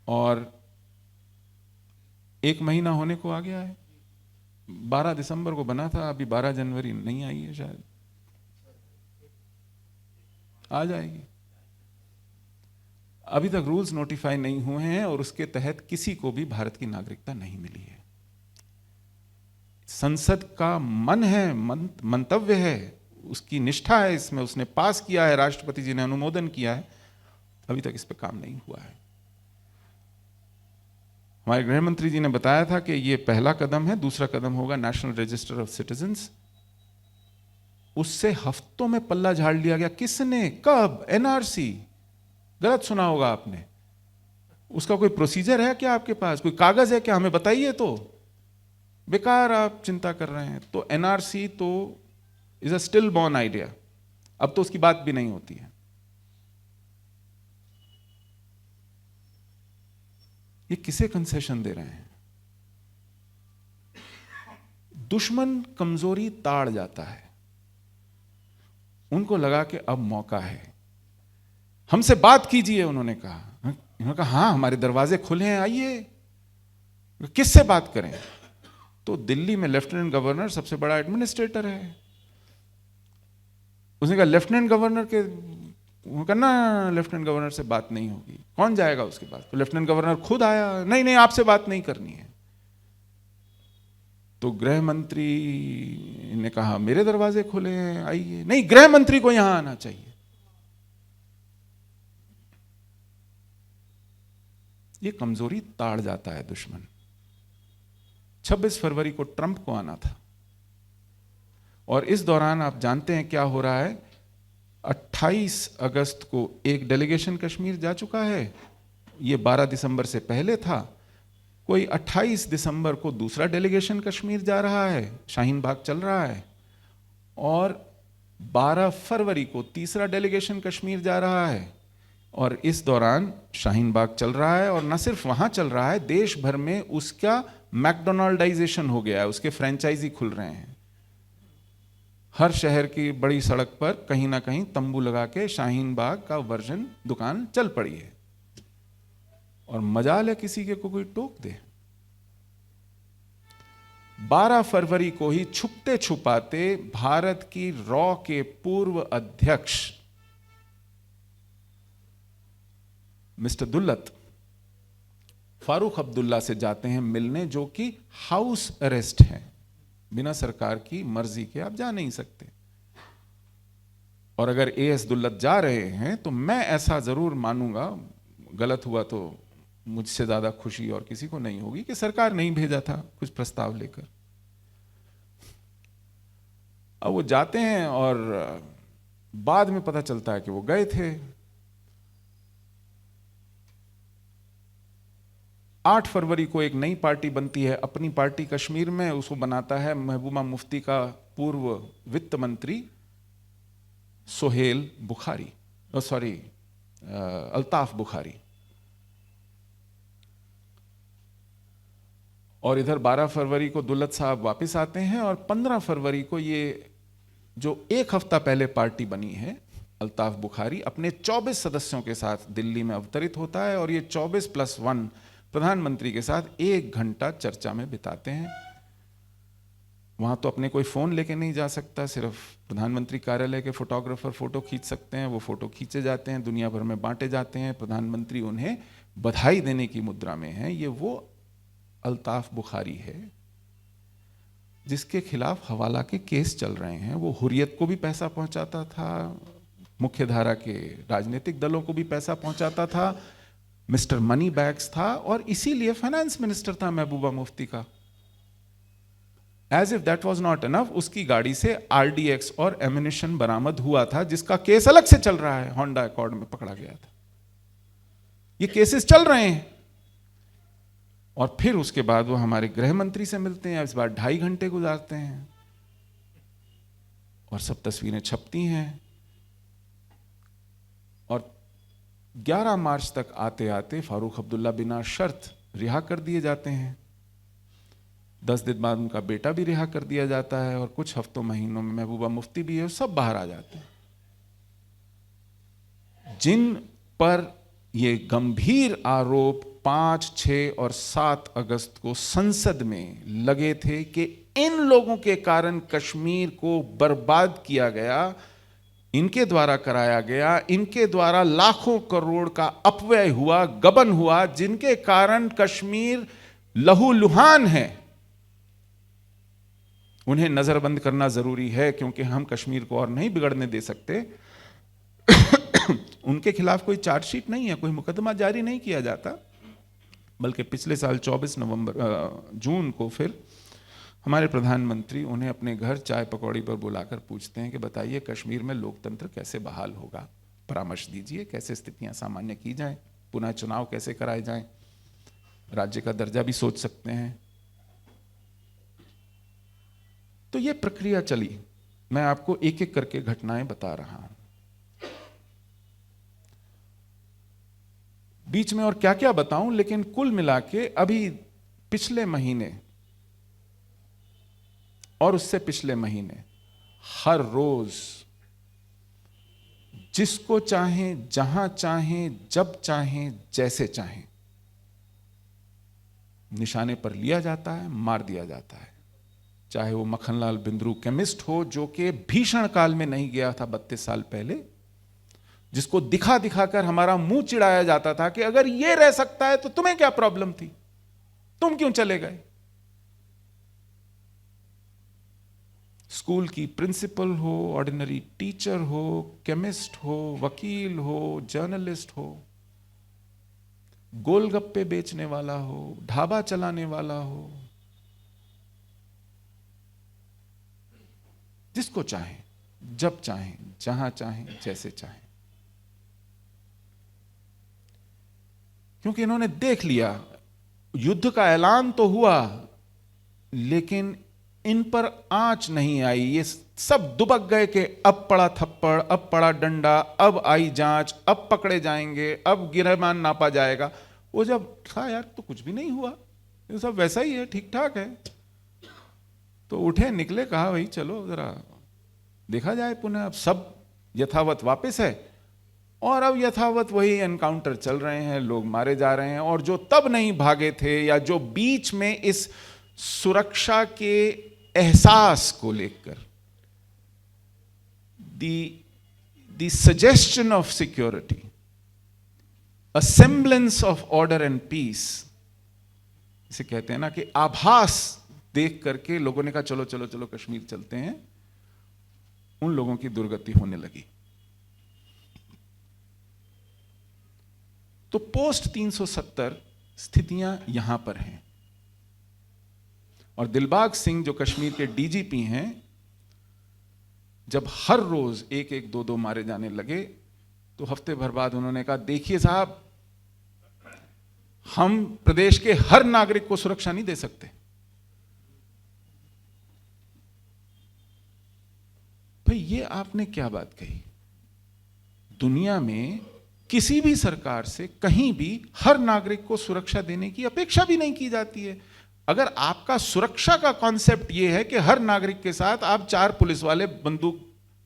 और 1 महीना होने को आ गया है। 12 दिसंबर को बना था, अभी 12 जनवरी नहीं आई है, शायद आ जाएगी। अभी तक रूल्स नोटिफाई नहीं हुए हैं, और उसके तहत किसी को भी भारत की नागरिकता नहीं मिली है। संसद का मन है, मंतव्य है, उसकी निष्ठा है इसमें, उसने पास किया है, राष्ट्रपति जी ने अनुमोदन किया है, अभी तक इस पर काम नहीं हुआ है। हमारे गृह मंत्री जी ने बताया था कि ये पहला कदम है, दूसरा कदम होगा नेशनल रजिस्टर ऑफ सिटीजन्स। उससे हफ्तों में पल्ला झाड़ लिया गया। किसने, कब? एनआरसी। गलत सुना होगा आपने। उसका कोई प्रोसीजर है क्या आपके पास? कोई कागज है क्या? हमें बताइए। तो बेकार आप चिंता कर रहे हैं। तो एनआरसी तो is a still born idea, अब तो उसकी बात भी नहीं होती है। ये किसे कंसेशन दे रहे हैं? दुश्मन कमजोरी ताड़ जाता है, उनको लगा कि अब मौका है, हमसे बात कीजिए। उन्होंने कहा हाँ हमारे दरवाजे खुले हैं, आइए। किससे बात करें? तो दिल्ली में लेफ्टिनेंट गवर्नर सबसे बड़ा एडमिनिस्ट्रेटर है। उसने कहा लेफ्टिनेंट गवर्नर के, करना लेफ्टिनेंट गवर्नर से बात नहीं होगी, कौन जाएगा उसके पास? तो लेफ्टिनेंट गवर्नर खुद आया, नहीं नहीं आपसे बात नहीं करनी है। तो गृह मंत्री ने कहा मेरे दरवाजे खुले हैं, आइए। नहीं, गृह मंत्री को यहां आना चाहिए। ये कमजोरी ताड़ जाता है दुश्मन। 26 फरवरी को ट्रंप को आना था, और इस दौरान आप जानते हैं क्या हो रहा है। 28 अगस्त को एक डेलीगेशन कश्मीर जा चुका है, ये 12 दिसंबर से पहले था। कोई 28 दिसंबर को दूसरा डेलीगेशन कश्मीर जा रहा है, शाहीन बाग चल रहा है, और 12 फरवरी को तीसरा डेलीगेशन कश्मीर जा रहा है, और इस दौरान शाहीन बाग चल रहा है। और न सिर्फ वहां चल रहा है, देश भर में उसका मैकडोनाल्डाइजेशन हो गया है, उसके फ्रेंचाइजी खुल रहे हैं। हर शहर की बड़ी सड़क पर कहीं ना कहीं तंबू लगा के शाहीन बाग का वर्जन दुकान चल पड़ी है, और मजाल है किसी के को कोई टोक दे। 12 फरवरी को ही छुपते छुपाते भारत की रॉ के पूर्व अध्यक्ष मिस्टर दुल्लत फारूक अब्दुल्ला से जाते हैं मिलने, जो कि हाउस अरेस्ट है, बिना सरकार की मर्जी के आप जा नहीं सकते। और अगर एएस दुल्लत जा रहे हैं तो मैं ऐसा जरूर मानूंगा, गलत हुआ तो मुझसे ज्यादा खुशी और किसी को नहीं होगी, कि सरकार नहीं भेजा था कुछ प्रस्ताव लेकर। अब वो जाते हैं और बाद में पता चलता है कि वो गए थे। 8 फरवरी को एक नई पार्टी बनती है, अपनी पार्टी कश्मीर में, उसको बनाता है महबूबा मुफ्ती का पूर्व वित्त मंत्री सोहेल बुखारी, अल्ताफ बुखारी। और इधर 12 फरवरी को दुल्लत साहब वापस आते हैं, और 15 फरवरी को ये जो एक हफ्ता पहले पार्टी बनी है अल्ताफ बुखारी अपने 24 सदस्यों के साथ दिल्ली में अवतरित होता है, और ये 24+1 प्रधानमंत्री के साथ 1 घंटा चर्चा में बिताते हैं। वहां तो अपने कोई फोन लेके नहीं जा सकता, सिर्फ प्रधानमंत्री कार्यालय के फोटोग्राफर फोटो खींच सकते हैं। वो फोटो खींचे जाते हैं, दुनिया भर में बांटे जाते हैं, प्रधानमंत्री उन्हें बधाई देने की मुद्रा में है। ये वो अल्ताफ बुखारी है जिसके खिलाफ हवाला के केस चल रहे हैं। वो हुर्रियत को भी पैसा पहुंचाता था, मुख्य धारा के राजनीतिक दलों को भी पैसा पहुंचाता था, मिस्टर मनी बैग्स था, और इसीलिए फाइनेंस मिनिस्टर था महबूबा मुफ्ती का। As if that was not enough, उसकी गाड़ी से आरडीएक्स और एम्युनिशन बरामद हुआ था, जिसका केस अलग से चल रहा है, होंडा अकॉर्ड में पकड़ा गया था। ये केसेस चल रहे हैं। और फिर उसके बाद वो हमारे गृह मंत्री से मिलते हैं, इस बार 2.5 घंटे गुजारते हैं, और सब तस्वीरें छपती हैं। और 11 मार्च तक आते आते फारूक अब्दुल्ला बिना शर्त रिहा कर दिए जाते हैं। 10 दिन बाद उनका बेटा भी रिहा कर दिया जाता है, और कुछ हफ्तों महीनों में महबूबा मुफ्ती भी है, सब बाहर आ जाते हैं। जिन पर ये गंभीर आरोप 5, 6 और 7 अगस्त को संसद में लगे थे कि इन लोगों के कारण कश्मीर को बर्बाद किया गया, इनके द्वारा कराया गया, इनके द्वारा लाखों करोड़ का अपव्यय हुआ, गबन हुआ, जिनके कारण कश्मीर लहूलुहान है, उन्हें नजरबंद करना जरूरी है, क्योंकि हम कश्मीर को और नहीं बिगड़ने दे सकते। उनके खिलाफ कोई चार्जशीट नहीं है, कोई मुकदमा जारी नहीं किया जाता, बल्कि पिछले साल 24 जून को फिर हमारे प्रधानमंत्री उन्हें अपने घर चाय पकौड़ी पर बुलाकर पूछते हैं कि बताइए कश्मीर में लोकतंत्र कैसे बहाल होगा, परामर्श दीजिए, कैसे स्थितियां सामान्य की जाएं, पुनः चुनाव कैसे कराए जाएं, राज्य का दर्जा भी सोच सकते हैं। तो ये प्रक्रिया चली। मैं आपको एक एक करके घटनाएं बता रहा हूं। बीच में और क्या क्या बताऊं, लेकिन कुल मिला के अभी पिछले महीने और उससे पिछले महीने हर रोज जिसको चाहें, जहां चाहें, जब चाहें, जैसे चाहें निशाने पर लिया जाता है, मार दिया जाता है। चाहे वो मक्खनलाल बिंद्रू केमिस्ट हो, जो कि भीषण काल में नहीं गया था 32 साल पहले, जिसको दिखा दिखाकर हमारा मुंह चिढ़ाया जाता था कि अगर ये रह सकता है तो तुम्हें क्या प्रॉब्लम थी, तुम क्यों चले गए। स्कूल की प्रिंसिपल हो, ऑर्डिनरी टीचर हो, केमिस्ट हो, वकील हो, जर्नलिस्ट हो, गोलगप्पे बेचने वाला हो, ढाबा चलाने वाला हो, जिसको चाहें, जब चाहें, जहां चाहें, जैसे चाहें, क्योंकि इन्होंने देख लिया युद्ध का ऐलान तो हुआ लेकिन इन पर आंच नहीं आई। ये सब दुबक गए कि अब पड़ा थप्पड़, अब पड़ा डंडा, अब आई जांच, अब पकड़े जाएंगे, अब गिरमान नापा जाएगा। वो जब था यार तो कुछ भी नहीं हुआ, ये सब वैसा ही है, ठीक ठाक है। तो उठे, निकले, कहा भाई चलो जरा देखा जाए पुनः। अब सब यथावत वापस है और अब यथावत वही एनकाउंटर चल रहे हैं, लोग मारे जा रहे हैं। और जो तब नहीं भागे थे या जो बीच में इस सुरक्षा के एहसास को लेकर, the suggestion of security, a semblance of order and peace, इसे कहते हैं ना कि आभास देख करके लोगों ने कहा चलो चलो चलो कश्मीर चलते हैं, उन लोगों की दुर्गति होने लगी। तो पोस्ट 370 स्थितियां यहां पर हैं। और दिलबाग सिंह जो कश्मीर के डीजीपी हैं, जब हर रोज एक एक दो दो मारे जाने लगे तो हफ्ते भर बाद उन्होंने कहा देखिए साहब, हम प्रदेश के हर नागरिक को सुरक्षा नहीं दे सकते। भाई ये आपने क्या बात कही। दुनिया में किसी भी सरकार से कहीं भी हर नागरिक को सुरक्षा देने की अपेक्षा भी नहीं की जाती है। अगर आपका सुरक्षा का कॉन्सेप्ट यह है कि हर नागरिक के साथ आप 4 पुलिस वाले बंदूक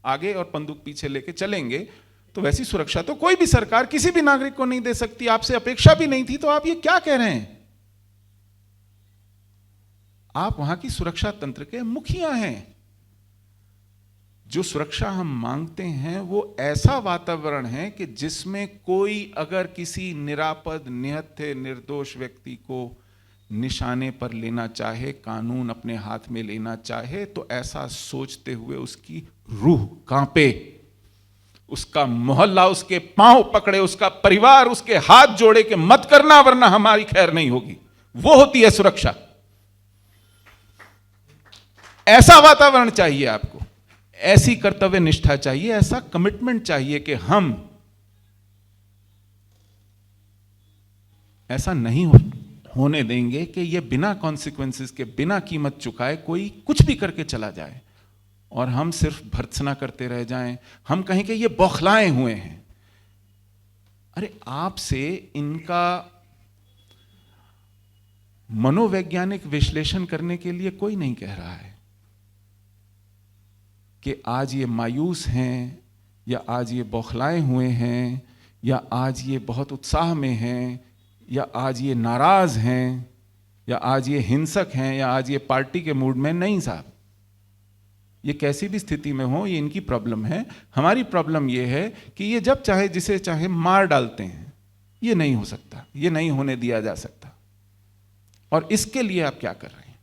आगे और बंदूक पीछे लेके चलेंगे, तो वैसी सुरक्षा तो कोई भी सरकार किसी भी नागरिक को नहीं दे सकती, आपसे अपेक्षा भी नहीं थी। तो आप ये क्या कह रहे हैं? आप वहां की सुरक्षा तंत्र के मुखिया हैं। जो सुरक्षा हम मांगते हैं वो ऐसा वातावरण है कि जिसमें कोई अगर किसी निरापद, निहत्थे, निर्दोष व्यक्ति को निशाने पर लेना चाहे, कानून अपने हाथ में लेना चाहे, तो ऐसा सोचते हुए उसकी रूह कांपे, उसका मोहल्ला उसके पांव पकड़े, उसका परिवार उसके हाथ जोड़े कि मत करना वरना हमारी खैर नहीं होगी। वो होती है सुरक्षा। ऐसा वातावरण चाहिए आपको, ऐसी कर्तव्य निष्ठा चाहिए, ऐसा कमिटमेंट चाहिए कि हम ऐसा नहीं होने देंगे कि ये बिना कॉन्सिक्वेंसेस के, बिना कीमत चुकाए कोई कुछ भी करके चला जाए और हम सिर्फ भर्त्सना करते रह जाएं। हम कहें कि ये बौखलाए हुए हैं। अरे आपसे इनका मनोवैज्ञानिक विश्लेषण करने के लिए कोई नहीं कह रहा है कि आज ये मायूस हैं या आज ये बौखलाए हुए हैं या आज ये बहुत उत्साह में हैं या आज ये नाराज हैं या आज ये हिंसक हैं या आज ये पार्टी के मूड में। नहीं साहब, ये कैसी भी स्थिति में हो, ये इनकी प्रॉब्लम है। हमारी प्रॉब्लम ये है कि ये जब चाहे जिसे चाहे मार डालते हैं। ये नहीं हो सकता, ये नहीं होने दिया जा सकता। और इसके लिए आप क्या कर रहे हैं?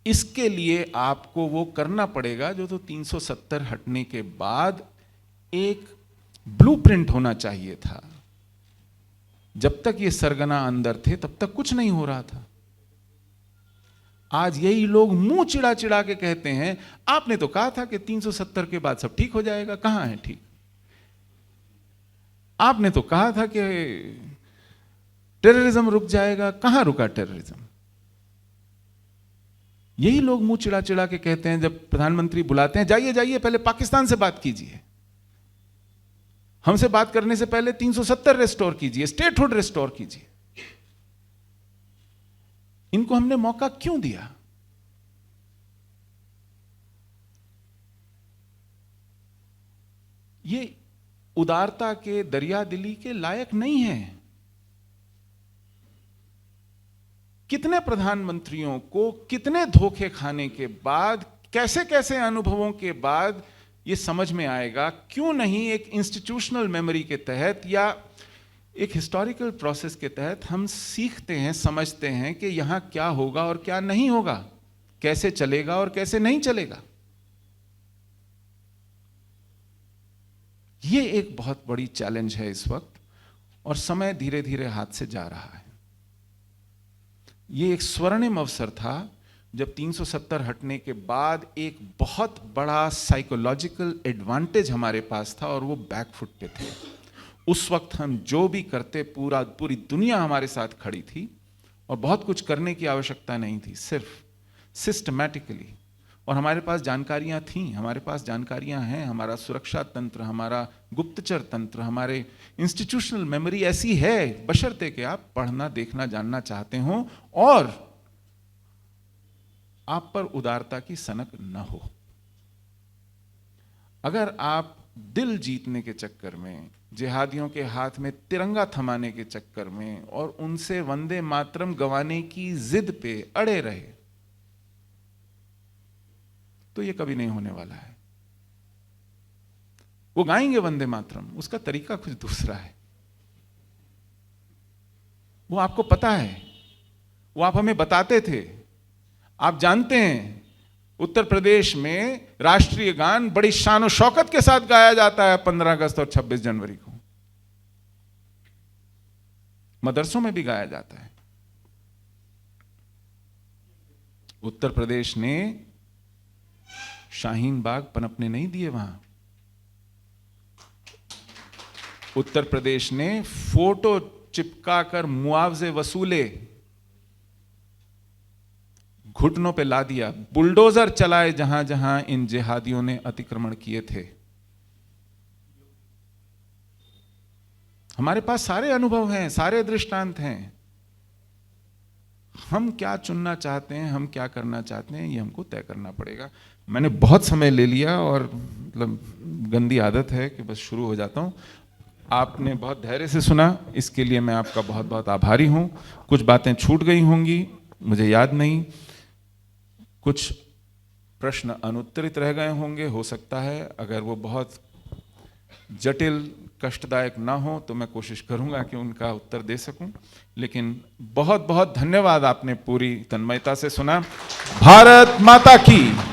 इसके लिए आपको वो करना पड़ेगा जो तो 370 हटने के बाद एक ब्लूप्रिंट होना चाहिए था। जब तक ये सरगना अंदर थे तब तक कुछ नहीं हो रहा था। आज यही लोग मुंह चिड़ा चिड़ा के कहते हैं आपने तो कहा था कि 370 के बाद सब ठीक हो जाएगा। कहां है ठीक? आपने तो कहा था कि टेररिज्म रुक जाएगा। कहां रुका टेररिज्म? यही लोग मुंह चिड़ा चिड़ा के कहते हैं जब प्रधानमंत्री बुलाते हैं, जाइए जाइए पहले पाकिस्तान से बात कीजिए, हमसे बात करने से पहले 370 रिस्टोर कीजिए, स्टेटहुड रिस्टोर कीजिए। इनको हमने मौका क्यों दिया? ये उदारता के, दरिया दिली के लायक नहीं है। कितने प्रधानमंत्रियों को कितने धोखे खाने के बाद, कैसे कैसे अनुभवों के बाद ये समझ में आएगा क्यों नहीं एक इंस्टीट्यूशनल मेमोरी के तहत या एक हिस्टोरिकल प्रोसेस के तहत हम सीखते हैं, समझते हैं कि यहां क्या होगा और क्या नहीं होगा, कैसे चलेगा और कैसे नहीं चलेगा। ये एक बहुत बड़ी चैलेंज है इस वक्त, और समय धीरे धीरे हाथ से जा रहा है। ये एक स्वर्णिम अवसर था जब 370 हटने के बाद एक बहुत बड़ा साइकोलॉजिकल एडवांटेज हमारे पास था और वो बैकफुट पे थे। उस वक्त हम जो भी करते, पूरी दुनिया हमारे साथ खड़ी थी और बहुत कुछ करने की आवश्यकता नहीं थी, सिर्फ सिस्टमैटिकली। और हमारे पास जानकारियां थीं, हमारे पास जानकारियां हैं, हमारा सुरक्षा तंत्र, हमारा गुप्तचर तंत्र, हमारे इंस्टीट्यूशनल मेमोरी ऐसी है, बशर्ते कि आप पढ़ना, देखना, जानना चाहते हो और आप पर उदारता की सनक न हो। अगर आप दिल जीतने के चक्कर में, जिहादियों के हाथ में तिरंगा थमाने के चक्कर में और उनसे वंदे मातरम गंवाने की जिद पे अड़े रहे तो ये कभी नहीं होने वाला है। वो गाएंगे वंदे मातरम, उसका तरीका कुछ दूसरा है, वो आपको पता है, वो आप हमें बताते थे। आप जानते हैं उत्तर प्रदेश में राष्ट्रीय गान बड़ी शान और शौकत के साथ गाया जाता है 15 अगस्त और 26 जनवरी को, मदरसों में भी गाया जाता है। उत्तर प्रदेश ने शाहीन बाग पनपने नहीं दिए वहां। उत्तर प्रदेश ने फोटो चिपकाकर मुआवजे वसूले, घुटनों पे ला दिया, बुलडोजर चलाए जहां जहां इन जिहादियों ने अतिक्रमण किए थे। हमारे पास सारे अनुभव हैं, सारे दृष्टांत हैं। हम क्या चुनना चाहते हैं, हम क्या करना चाहते हैं, ये हमको तय करना पड़ेगा। मैंने बहुत समय ले लिया और मतलब गंदी आदत है कि बस शुरू हो जाता हूं। आपने बहुत धैर्य से सुना, इसके लिए मैं आपका बहुत बहुत आभारी हूं। कुछ बातें छूट गई होंगी, मुझे याद नहीं, कुछ प्रश्न अनुत्तरित रह गए होंगे, हो सकता है। अगर वो बहुत जटिल, कष्टदायक ना हो तो मैं कोशिश करूंगा कि उनका उत्तर दे सकूं। लेकिन बहुत बहुत धन्यवाद, आपने पूरी तन्मयता से सुना। भारत माता की।